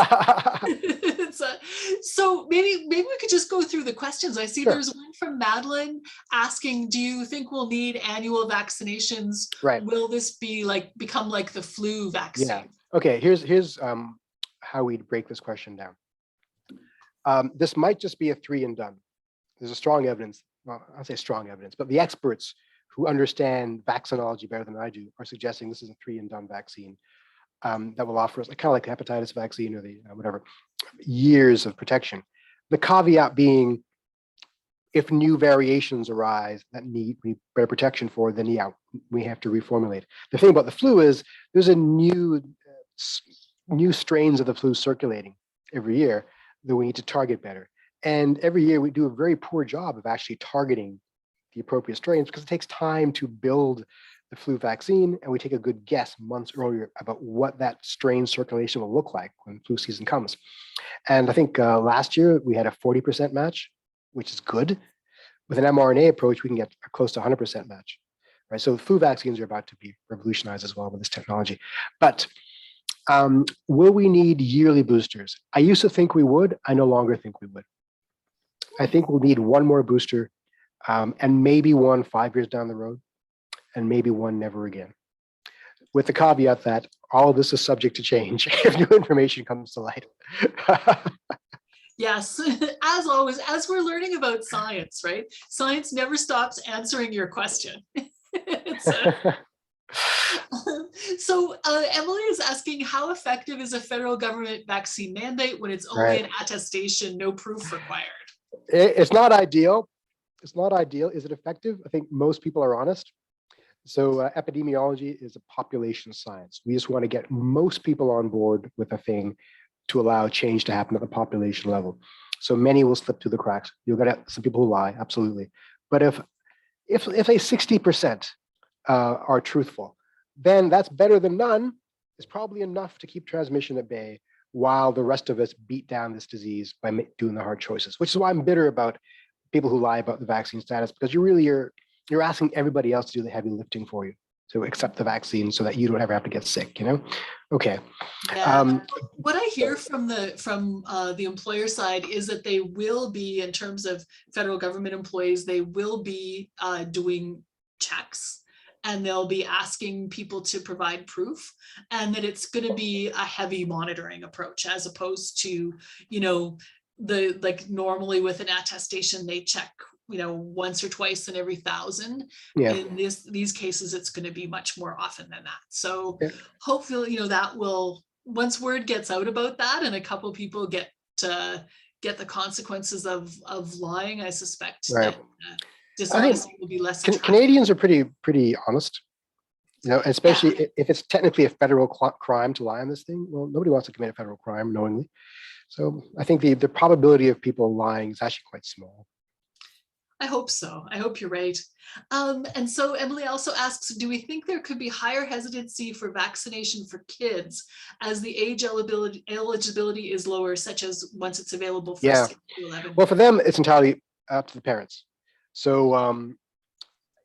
So maybe we could just go through the questions. I see Sure. There's one from Madeline asking, do you think we'll need annual vaccinations? Right. Will this become like the flu vaccine? Yeah. Okay, here's how we'd break this question down. This might just be a 3 and done. There's a strong evidence, well, I'll say strong evidence, but the experts who understand vaccinology better than I do are suggesting this is a 3 and done vaccine that will offer us, kind of like the hepatitis vaccine or the whatever, years of protection. The caveat being, if new variations arise that need better protection for, then yeah, we have to reformulate. The thing about the flu is there's a new strains of the flu circulating every year that we need to target better. And every year we do a very poor job of actually targeting the appropriate strains because it takes time to build the flu vaccine, and we take a good guess months earlier about what that strain circulation will look like when flu season comes. And I think last year we had a 40% match, which is good. With an mRNA approach, we can get a close to 100% match, right? So flu vaccines are about to be revolutionized as well with this technology. But will we need yearly boosters? I used to think we would. I no longer think we would. I think we'll need one more booster and maybe one 5 years down the road and maybe one never again. With the caveat that all of this is subject to change if new information comes to light. Yes, as always, as we're learning about science, right? Science never stops answering your question. So Emily is asking, how effective is a federal government vaccine mandate when it's only an attestation, no proof required? It's not ideal. It's not ideal. Is it effective? I think most people are honest. So epidemiology is a population science. We just want to get most people on board with a thing to allow change to happen at the population level. So many will slip through the cracks. You'll get some people who lie, absolutely. But if a 60% are truthful, then that's better than none. It's probably enough to keep transmission at bay while the rest of us beat down this disease by doing the hard choices, which is why I'm bitter about people who lie about the vaccine status, because you're asking everybody else to do the heavy lifting for you, to accept the vaccine so that you don't ever have to get sick, Okay. Yeah. What I hear from the employer side is that they will be, in terms of federal government employees, they will be doing checks, and they'll be asking people to provide proof, and that it's going to be a heavy monitoring approach as opposed to, normally with an attestation, they check, once or twice in every 1,000. Yeah. In these cases, it's going to be much more often than that. So hopefully, that will, once word gets out about that and a couple people get the consequences of lying, I suspect that dishonesty will be less attractive. Canadians are pretty honest, especially if it's technically a federal crime to lie on this thing. Well, nobody wants to commit a federal crime knowingly. So I think the probability of people lying is actually quite small. I hope so. I hope you're right. And so Emily also asks, do we think there could be higher hesitancy for vaccination for kids as the age eligibility is lower, such as once it's available for 6 to 11? Well, for them, it's entirely up to the parents. So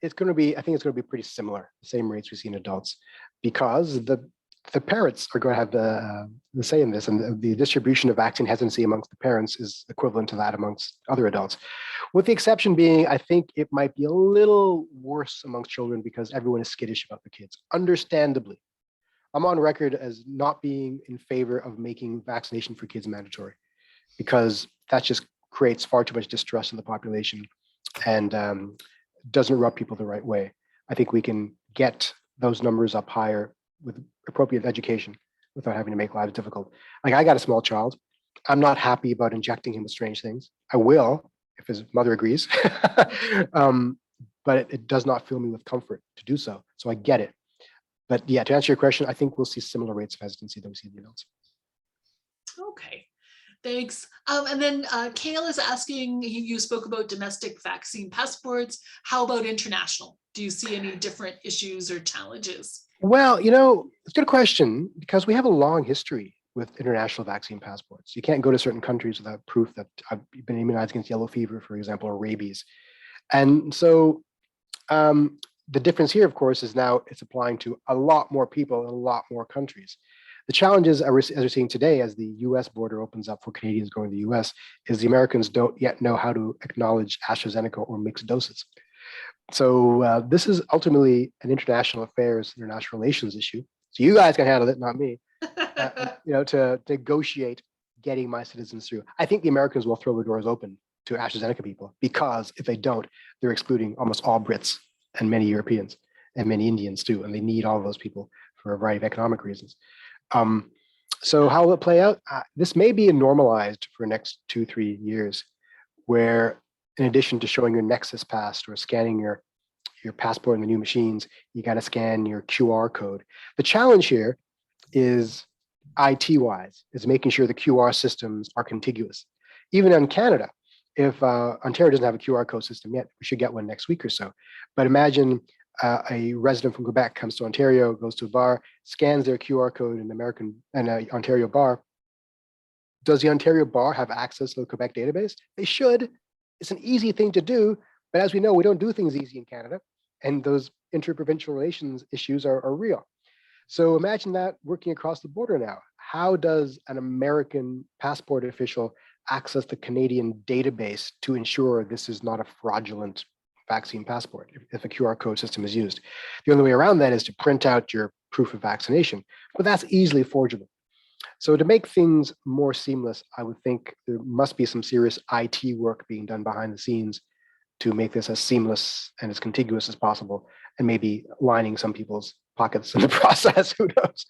it's going to be, I think it's going to be pretty similar, the same rates we see in adults, because the parents are going to have the say in this, and the distribution of vaccine hesitancy amongst the parents is equivalent to that amongst other adults. With the exception being, I think it might be a little worse amongst children because everyone is skittish about the kids, understandably. I'm on record as not being in favor of making vaccination for kids mandatory, because that just creates far too much distrust in the population and doesn't rub people the right way. I think we can get those numbers up higher with appropriate education without having to make lives difficult. Like, I got a small child. I'm not happy about injecting him with strange things. I will if his mother agrees, but it does not fill me with comfort to do so. So I get it. But yeah, to answer your question, I think we'll see similar rates of hesitancy that we see in the adults. Okay, thanks. And then Kale is asking, you spoke about domestic vaccine passports. How about international? Do you see any different issues or challenges? Well, it's a good question, because we have a long history with international vaccine passports. You can't go to certain countries without proof that I've been immunized against yellow fever, for example, or rabies. And so the difference here, of course, is now it's applying to a lot more people in a lot more countries. The challenges, as we're seeing today, as the US border opens up for Canadians going to the US, is the Americans don't yet know how to acknowledge AstraZeneca or mixed doses. So this is ultimately an international affairs, international relations issue. So you guys can handle it, not me, to negotiate getting my citizens through. I think the Americans will throw the doors open to AstraZeneca people, because if they don't, they're excluding almost all Brits and many Europeans and many Indians too, and they need all of those people for a variety of economic reasons. So how will it play out? This may be normalized for the next 2-3 years, where in addition to showing your Nexus Pass or scanning your passport in the new machines, you got to scan your QR code. The challenge here is IT-wise, is making sure the QR systems are contiguous. Even in Canada, if Ontario doesn't have a QR code system yet, we should get one next week or so. But imagine a resident from Quebec comes to Ontario, goes to a bar, scans their QR code in an Ontario bar. Does the Ontario bar have access to the Quebec database? They should. It's an easy thing to do, but as we know, we don't do things easy in Canada, and those interprovincial relations issues are real. So imagine that working across the border now. How does an American passport official access the Canadian database to ensure this is not a fraudulent vaccine passport if a QR code system is used? The only way around that is to print out your proof of vaccination, but that's easily forgeable. So to make things more seamless, I would think there must be some serious IT work being done behind the scenes to make this as seamless and as contiguous as possible, and maybe lining some people's pockets in the process. Who knows?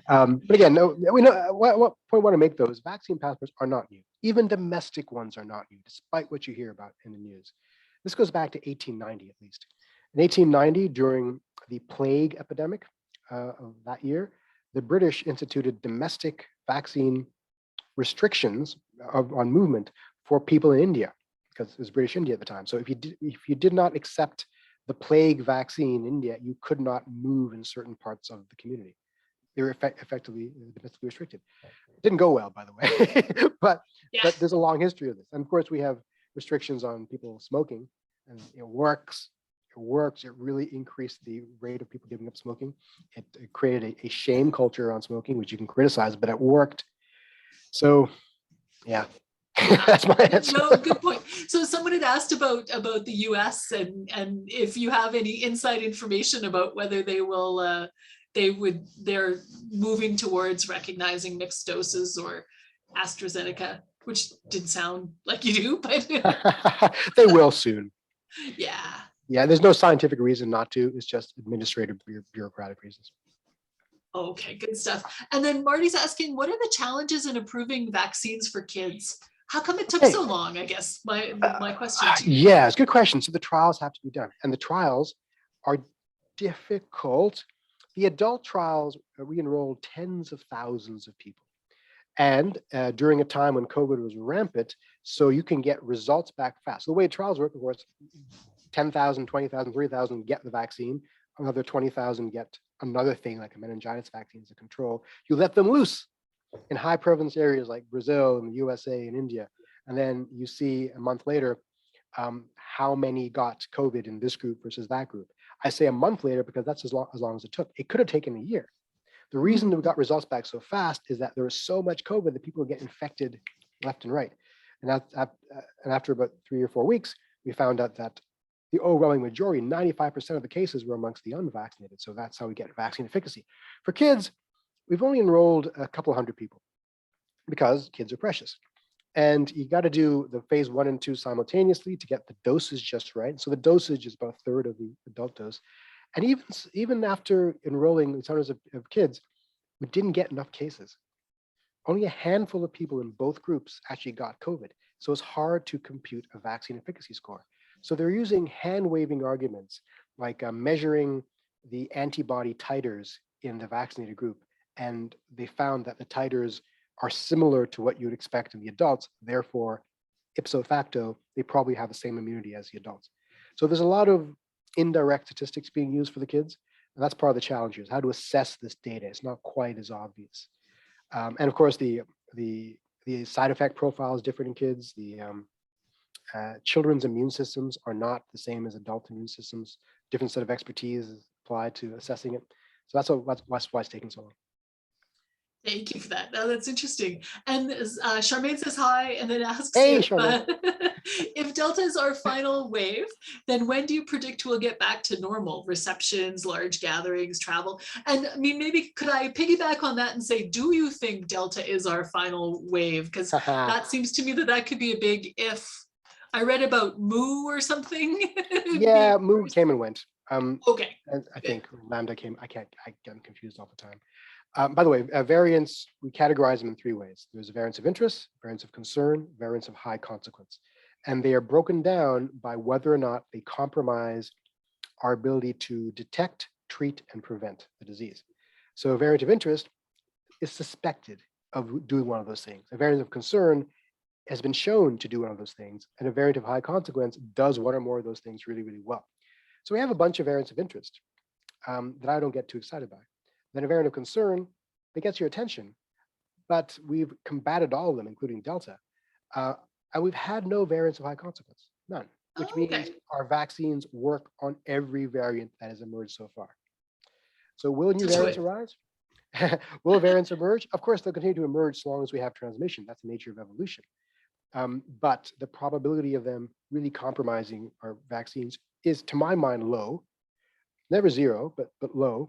But again, no, we know what point I want to make, though, is vaccine passports are not new. Even domestic ones are not new, despite what you hear about in the news. This goes back to 1890, at least. In 1890, during the plague epidemic of that year, the British instituted domestic vaccine restrictions on movement for people in India, because it was British India at the time. So if you did not accept the plague vaccine in India, you could not move in certain parts of the community. They were effectively domestically restricted. It didn't go well, by the way, but there's a long history of this. And of course, we have restrictions on people smoking, and it works. It really increased the rate of people giving up smoking. It created a shame culture around smoking, which you can criticize, but it worked. So, yeah. That's my answer. No, good point. So someone had asked about the US and if you have any inside information about whether they're moving towards recognizing mixed doses or AstraZeneca, which didn't sound like you do, but they will soon. Yeah, there's no scientific reason not to. It's just administrative bureaucratic reasons. Okay, good stuff. And then Marty's asking, what are the challenges in approving vaccines for kids? How come it took so long, I guess, my question to you. Yeah, it's a good question. So the trials have to be done, and the trials are difficult. The adult trials, we enrolled tens of thousands of people. And during a time when COVID was rampant, so you can get results back fast. So the way trials work, of course, 10,000, 20,000, 30,000 get the vaccine, another 20,000 get another thing like a meningitis vaccine as a control. You let them loose in high prevalence areas like Brazil and the USA and India. And then you see a month later how many got COVID in this group versus that group. I say a month later because that's as long as it took. It could have taken a year. The reason that we got results back so fast is that there was so much COVID that people would get infected left and right. And after about 3 or 4 weeks, we found out that the overwhelming majority, 95% of the cases were amongst the unvaccinated. So that's how we get vaccine efficacy. For kids, we've only enrolled a couple hundred people because kids are precious. And you got to do the phase 1 and 2 simultaneously to get the dosage just right. So the dosage is about a third of the adult dose. And even after enrolling hundreds of kids, we didn't get enough cases. Only a handful of people in both groups actually got COVID. So it's hard to compute a vaccine efficacy score. So they're using hand-waving arguments like measuring the antibody titers in the vaccinated group. And they found that the titers are similar to what you'd expect in the adults. Therefore, ipso facto, they probably have the same immunity as the adults. So there's a lot of indirect statistics being used for the kids. And that's part of the challenge here, is how to assess this data. It's not quite as obvious. And of course, the side effect profile is different in kids. The children's immune systems are not the same as adult immune systems. Different set of expertise is applied to assessing it. So that's why it's taking so long. Thank you for that. Now that's interesting. And Charmaine says hi and then asks Hey, if Delta is our final wave, then when do you predict we'll get back to normal? Receptions, large gatherings, travel? And I mean, maybe could I piggyback on that and say, do you think Delta is our final wave? Because that seems to me that could be a big if. I read about Mu or something. Yeah, Mu came and went. Okay. And I think Lambda came, I get them confused all the time. By the way, variants, we categorize them in 3 ways. There's a variance of interest, variance of concern, variance of high consequence. And they are broken down by whether or not they compromise our ability to detect, treat, and prevent the disease. So a variant of interest is suspected of doing one of those things. A variant of concern has been shown to do one of those things, and a variant of high consequence does one or more of those things really, really well. So we have a bunch of variants of interest that I don't get too excited by. Then a variant of concern that gets your attention, but we've combated all of them, including Delta, and we've had no variants of high consequence, none, which means our vaccines work on every variant that has emerged so far. So will new variants arise? Will variants emerge? Of course, they'll continue to emerge so long as we have transmission. That's the nature of evolution. But the probability of them really compromising our vaccines is, to my mind, low. Never zero, but low.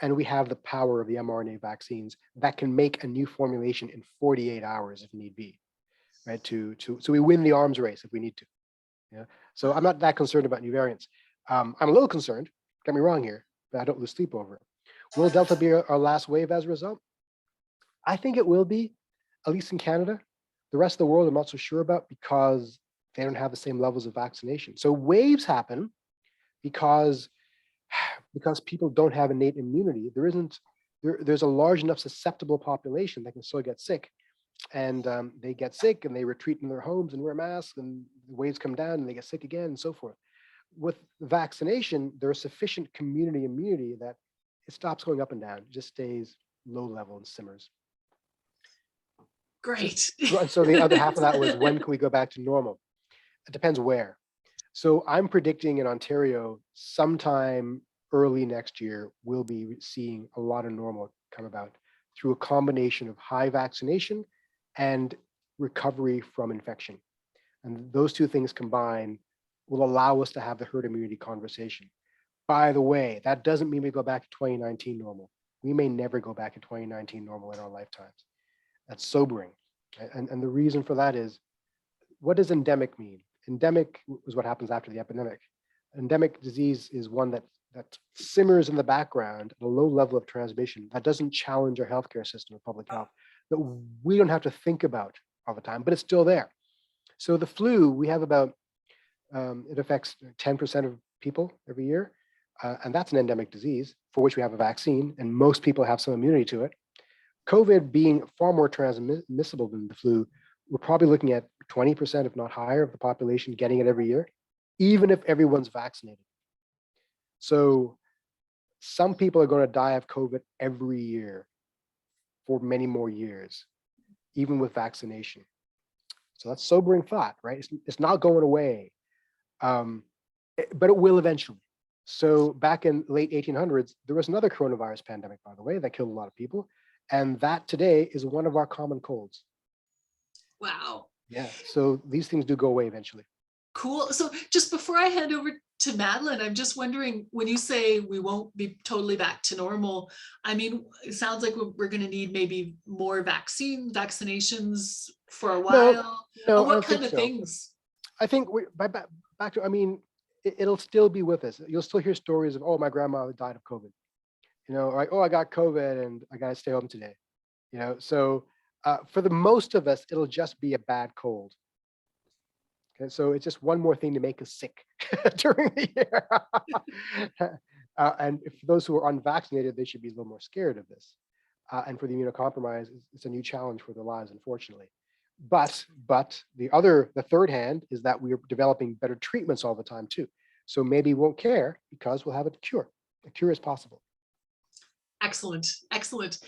And we have the power of the mRNA vaccines that can make a new formulation in 48 hours if need be, right? So we win the arms race if we need to. Yeah. So I'm not that concerned about new variants. I'm a little concerned, get me wrong here, but I don't lose sleep over it. Will Delta be our last wave as a result? I think it will be, at least in Canada. The rest of the world I'm not so sure about because they don't have the same levels of vaccination. So waves happen because people don't have innate immunity. There's a large enough susceptible population that can still get sick, and they get sick and they retreat in their homes and wear masks, and the waves come down and they get sick again and so forth. With vaccination, there's sufficient community immunity that it stops going up and down, it just stays low level and simmers. Great. So the other half of that was, when can we go back to normal? It depends where. So I'm predicting in Ontario sometime early next year, we'll be seeing a lot of normal come about through a combination of high vaccination and recovery from infection. And those two things combined will allow us to have the herd immunity conversation. By the way, that doesn't mean we go back to 2019 normal. We may never go back to 2019 normal in our lifetimes. That's sobering. And the reason for that is, what does endemic mean? Endemic is what happens after the epidemic. Endemic disease is one that simmers in the background at a low level of transmission that doesn't challenge our healthcare system or public health, that we don't have to think about all the time, but it's still there. So the flu, we have about, it affects 10% of people every year, and that's an endemic disease for which we have a vaccine, and most people have some immunity to it. COVID being far more transmissible than the flu, we're probably looking at 20%, if not higher, of the population getting it every year, even if everyone's vaccinated. So some people are going to die of COVID every year for many more years, even with vaccination. So that's sobering thought, right? It's not going away, but it will eventually. So back in late 1800s, there was another coronavirus pandemic, by the way, that killed a lot of people. And that today is one of our common colds. Wow. Yeah, so these things do go away eventually. Cool. So just before I hand over to Madeline, I'm just wondering, when you say we won't be totally back to normal, I mean, it sounds like we're going to need maybe more vaccinations for a while. No, And I what don't kind think of so. things? I think back to, I mean, it'll still be with us. You'll still hear stories of, oh, my grandma died of COVID. You know, like, oh, I got COVID and I got to stay home today. You know, so for the most of us, it'll just be a bad cold. Okay, so it's just one more thing to make us sick during the year. And for those who are unvaccinated, they should be a little more scared of this. And for the immunocompromised, it's a new challenge for their lives, unfortunately. But the third hand is that we are developing better treatments all the time too. So maybe we won't care because we'll have a cure. A cure is possible. Excellent, excellent.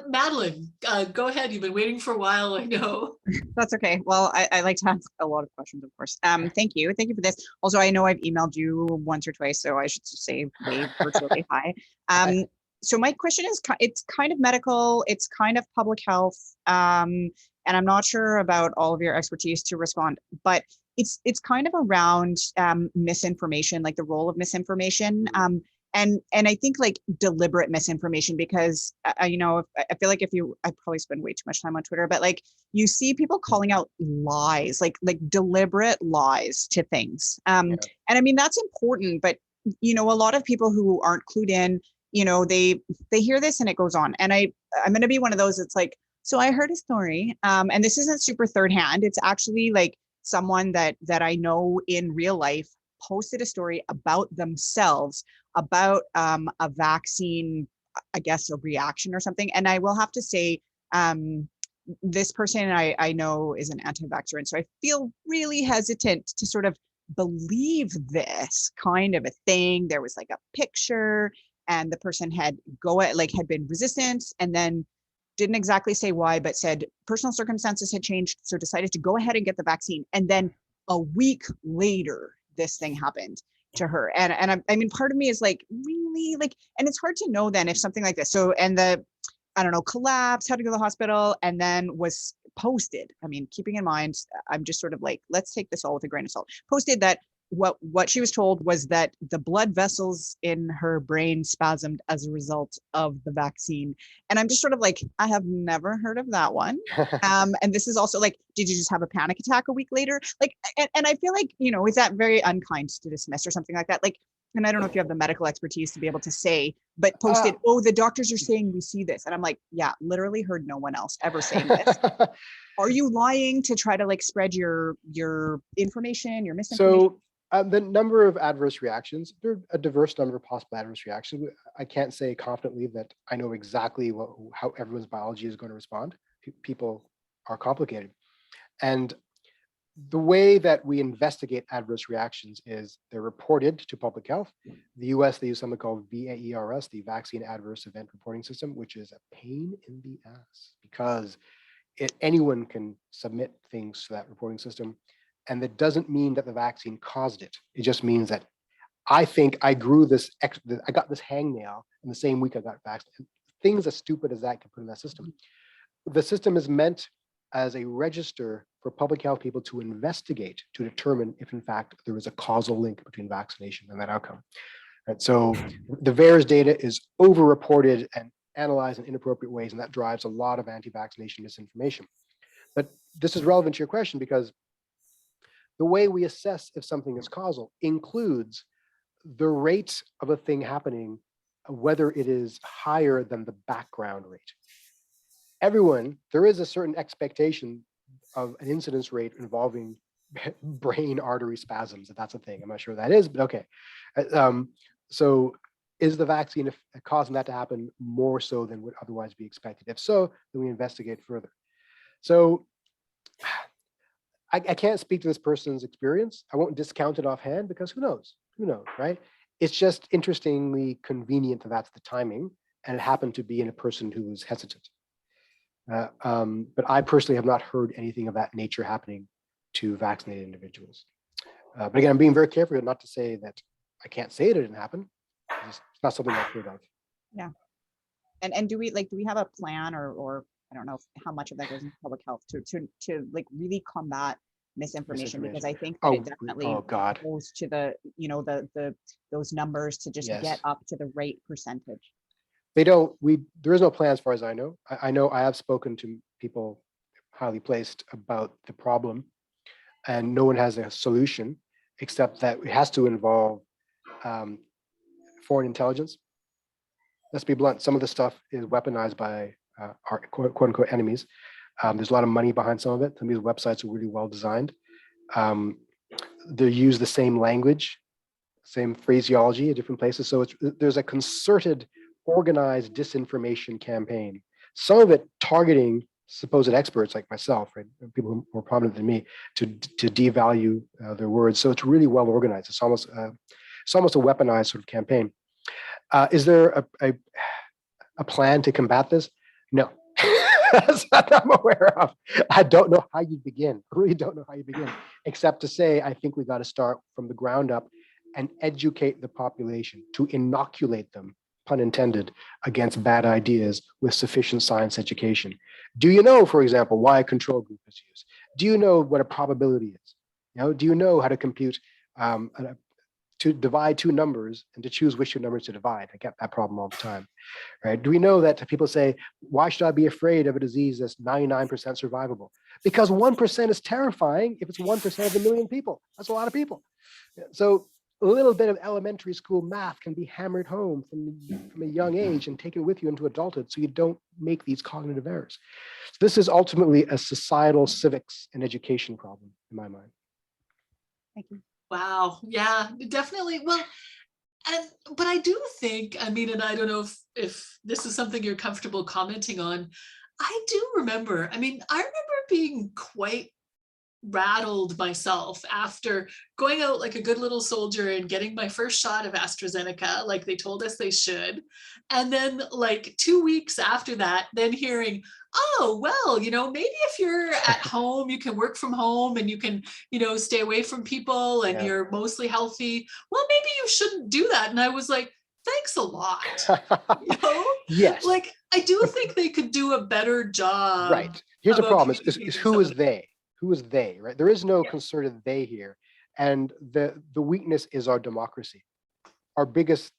Madeline, go ahead. You've been waiting for a while, I know. That's okay. Well, I like to ask a lot of questions, of course. Thank you for this. Also, I know I've emailed you once or twice, so I should say wave virtually hi. So my question is, it's kind of medical, it's kind of public health, and I'm not sure about all of your expertise to respond, but it's kind of around misinformation, like the role of misinformation. And I think like deliberate misinformation, because you know, I feel like I probably spend way too much time on Twitter, but like you see people calling out lies, like deliberate lies to things. And I mean, that's important, but you know, a lot of people who aren't clued in, you know, they hear this and it goes on. And I'm going to be one of those. It's like, so I heard a story, and this isn't super third hand. It's actually like someone that I know in real life posted a story about themselves, about a vaccine, I guess a reaction or something. And I will have to say, this person I know is an anti-vaxxer, and so I feel really hesitant to sort of believe this kind of a thing. There was like a picture, and the person had been resistant, and then didn't exactly say why, but said personal circumstances had changed, so decided to go ahead and get the vaccine. And then a week later, this thing happened to her. And I mean, part of me is like, really, like, and it's hard to know then if something like this. So, and I don't know, collapsed, had to go to the hospital, and then was posted. I mean, keeping in mind, I'm just sort of like, let's take this all with a grain of salt. Posted that what she was told was that the blood vessels in her brain spasmed as a result of the vaccine. And I'm just sort of like, I have never heard of that one. And this is also like, did you just have a panic attack a week later? Like, and I feel like, you know, is that very unkind to dismiss or something like that? Like, and I don't know if you have the medical expertise to be able to say, but posted, oh, the doctors are saying we see this. And I'm like, yeah, literally heard no one else ever saying this. Are you lying to try to like spread your information, your misinformation? So the number of adverse reactions, there are a diverse number of possible adverse reactions. I can't say confidently that I know exactly how everyone's biology is going to respond. People are complicated. And the way that we investigate adverse reactions is they're reported to public health. The US, they use something called VAERS, the Vaccine Adverse Event Reporting System, which is a pain in the ass because anyone can submit things to that reporting system. And that doesn't mean that the vaccine caused it. It just means that I think I grew this, I got this hangnail in the same week I got vaccinated. Things as stupid as that can put in that system. The system is meant as a register for public health people to investigate, to determine if in fact there is a causal link between vaccination and that outcome. And so the VAERS data is over-reported and analyzed in inappropriate ways, and that drives a lot of anti-vaccination misinformation. But this is relevant to your question because the way we assess if something is causal includes the rate of a thing happening, whether it is higher than the background rate. There is a certain expectation of an incidence rate involving brain artery spasms, if that's a thing. I'm not sure what that is, but okay. So is the vaccine causing that to happen more so than would otherwise be expected? If so, then we investigate further. So I can't speak to this person's experience. I won't discount it offhand because who knows? Who knows, right? It's just interestingly convenient that that's the timing, and it happened to be in a person who was hesitant. But I personally have not heard anything of that nature happening to vaccinated individuals. But again, I'm being very careful not to say that I can't say it didn't happen. It's not something I've heard of. Yeah. And do we have a plan or I don't know how much of that goes into public health to like really combat misinformation, because I think that it definitely oh God. goes to the, those numbers to just Yes. get up to the right percentage. There is no plan as far as I know. I know I have spoken to people highly placed about the problem, and no one has a solution except that it has to involve foreign intelligence. Let's be blunt, some of the stuff is weaponized by our quote unquote enemies. There's a lot of money behind some of it. Some of these websites are really well designed. They use the same language, same phraseology at different places. So there's a concerted, organized disinformation campaign. Some of it targeting supposed experts like myself, right? People who are more prominent than me, to devalue their words. So it's really well organized. It's almost a weaponized sort of campaign. Is there a plan to combat this? No. That's not I'm aware of. I don't know how you begin. I really don't know how you begin, except to say, I think we got to start from the ground up and educate the population, to inoculate them, pun intended, against bad ideas with sufficient science education. Do you know, for example, why a control group is used? Do you know what a probability is? Do you know how to compute to divide two numbers and to choose which two numbers to divide? I get that problem all the time, right? Do we know that people say, why should I be afraid of a disease that's 99% survivable? Because 1% is terrifying if it's 1% of a million people. That's a lot of people. So a little bit of elementary school math can be hammered home from a young age and taken with you into adulthood so you don't make these cognitive errors. So this is ultimately a societal civics and education problem in my mind. Thank you. Wow. Yeah, definitely. Well, but I do think, I mean, and I don't know if this is something you're comfortable commenting on. I do remember, I remember being quite rattled myself after going out like a good little soldier and getting my first shot of AstraZeneca, like they told us they should. And then like 2 weeks after that, then hearing, oh, well, maybe if you're at home, you can work from home and you can, stay away from people and you're mostly healthy. Well, maybe you shouldn't do that. And I was like, thanks a lot. Yes. Like, I do think they could do a better job. Right. Here's the problem is who is they? Who is they, right? There is no concerted they here. And the weakness is our democracy. Our biggest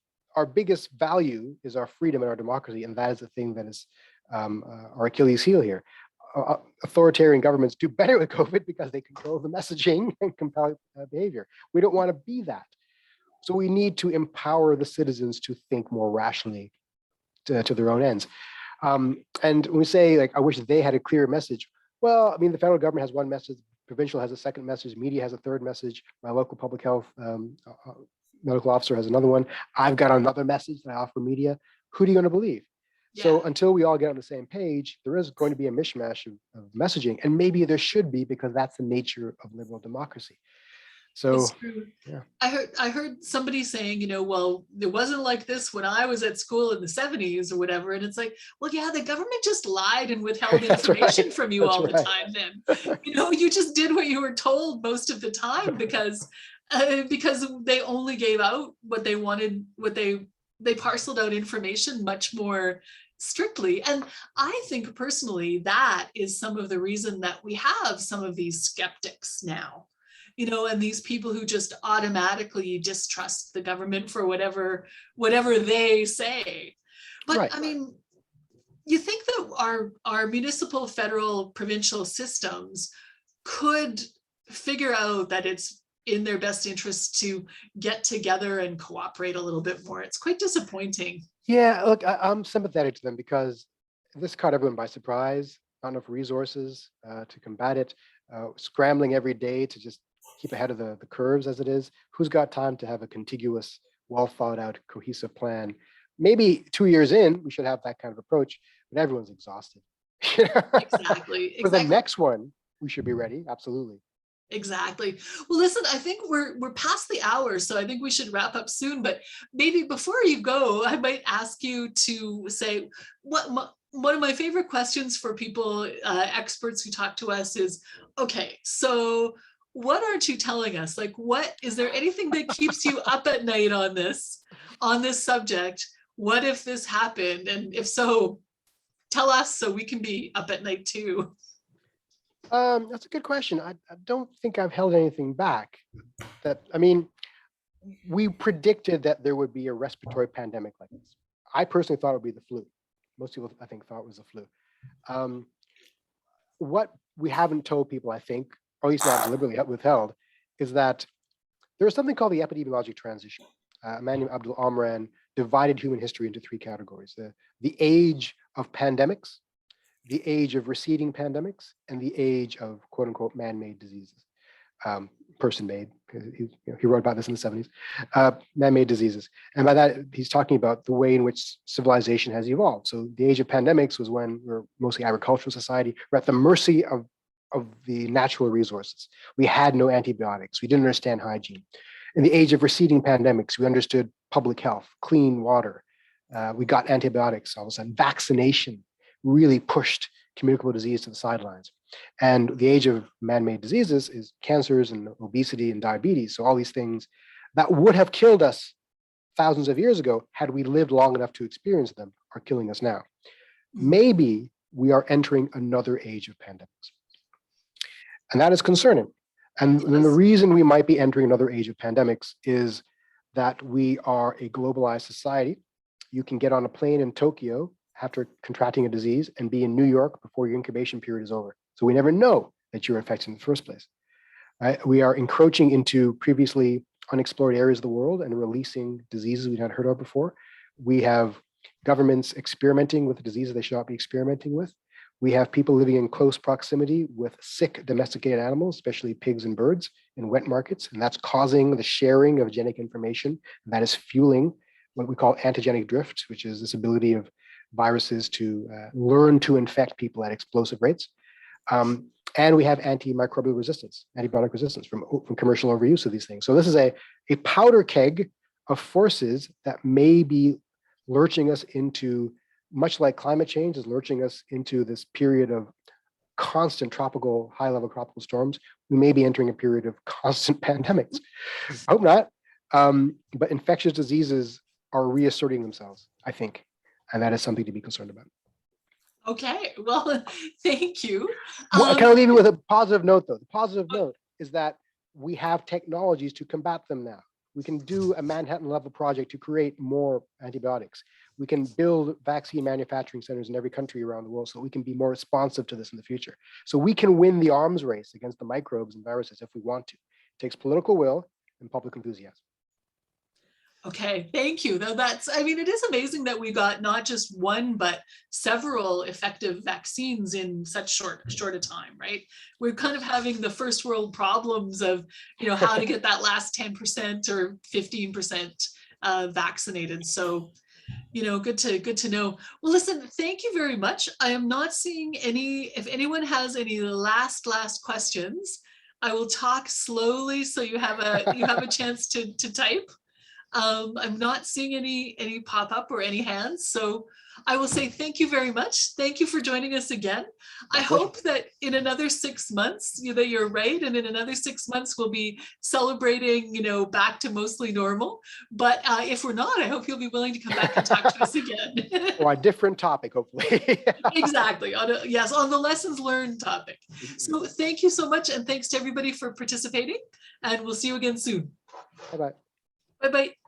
value is our freedom and our democracy. And that is the thing that is our Achilles heel here. Authoritarian governments do better with COVID because they control the messaging and compel behavior. We don't want to be that. So we need to empower the citizens to think more rationally to their own ends. And when we say, like, I wish they had a clear message, well, the federal government has one message, provincial has a second message, media has a third message, my local public health medical officer has another one. I've got another message that I offer media. Who do you going to believe? Yeah. So until we all get on the same page, there is going to be a mishmash of messaging, and maybe there should be, because that's the nature of liberal democracy. So it's true. Yeah. I heard somebody saying, well, it wasn't like this when I was at school in the 70s or whatever. And it's like, well, yeah, the government just lied and withheld information from you all the time then. You just did what you were told most of the time because they only gave out what they wanted, they parceled out information much more strictly. And I think personally, that is some of the reason that we have some of these skeptics now. And these people who just automatically distrust the government for whatever they say. But right. You think that our municipal, federal, provincial systems could figure out that it's in their best interest to get together and cooperate a little bit more. It's quite disappointing. Yeah, look, I'm sympathetic to them because this caught everyone by surprise, not enough resources to combat it, scrambling every day to just keep ahead of the curves as it is. Who's got time to have a contiguous, well thought out, cohesive plan? Maybe 2 years in, we should have that kind of approach, but everyone's exhausted. Exactly. For the next one, we should be ready. Absolutely. Exactly. Well, listen, I think we're past the hour, so I think we should wrap up soon. But maybe before you go, I might ask you to say one of my favorite questions for people, experts who talk to us is, okay, so what aren't you telling us? Like, what is there anything that keeps you up at night on this subject? What if this happened? And if so, tell us so we can be up at night too. That's a good question. I don't think I've held anything back. I mean, we predicted that there would be a respiratory pandemic like this. I personally thought it would be the flu. Most people, I think, thought it was the flu. What we haven't told people, I think, or at least not deliberately withheld, is that there is something called the Epidemiology Transition. Emmanuel Abdul Amran divided human history into three categories: the age of pandemics, the age of receding pandemics, and the age of quote unquote man-made diseases. Person-made, he wrote about this in the 70s, man-made diseases. And by that, he's talking about the way in which civilization has evolved. So the age of pandemics was when we're mostly agricultural society. We're at the mercy of the natural resources. We had no antibiotics. We didn't understand hygiene. In the age of receding pandemics, we understood public health, clean water. We got antibiotics all of a sudden. Vaccination really pushed communicable disease to the sidelines. And the age of man-made diseases is cancers and obesity and diabetes. So all these things that would have killed us thousands of years ago, had we lived long enough to experience them, are killing us now. Maybe we are entering another age of pandemics. And that is concerning. And then the reason we might be entering another age of pandemics is that we are a globalized society. You can get on a plane in Tokyo after contracting a disease and be in New York before your incubation period is over. So we never know that you're infected in the first place. Right? We are encroaching into previously unexplored areas of the world and releasing diseases we've not heard of before. We have governments experimenting with diseases they should not be experimenting with. We have people living in close proximity with sick domesticated animals, especially pigs and birds, in wet markets, and that's causing the sharing of genetic information. That is fueling what we call antigenic drift, which is this ability of viruses to learn to infect people at explosive rates. And we have antimicrobial resistance, antibiotic resistance from commercial overuse of these things. So this is a powder keg of forces that may be lurching us into, much like climate change is lurching us into this period of constant tropical, high-level tropical storms. We may be entering a period of constant pandemics. I hope not. But infectious diseases are reasserting themselves, I think. And that is something to be concerned about. Okay, well, thank you. Well, can I leave you with a positive note, though? The positive note is that we have technologies to combat them now. We can do a Manhattan-level project to create more antibiotics. We can build vaccine manufacturing centers in every country around the world so we can be more responsive to this in the future. So we can win the arms race against the microbes and viruses if we want to. It takes political will and public enthusiasm. Okay, thank you. Though I mean, it is amazing that we got not just one, but several effective vaccines in such short a time, right? We're kind of having the first world problems of, how to get that last 10% or 15% vaccinated. So, good to know. Well, listen, thank you very much. I am not seeing if anyone has any last questions, I will talk slowly so you have a chance to type. I'm not seeing any pop up or any hands, so I will say thank you very much. Thank you for joining us again. I hope that in another 6 months, that you're right, and in another 6 months we'll be celebrating, back to mostly normal. But if we're not, I hope you'll be willing to come back and talk to us again. Or a different topic, hopefully. Exactly. On the lessons learned topic. So thank you so much, and thanks to everybody for participating. And we'll see you again soon. Bye-bye. Bye-bye.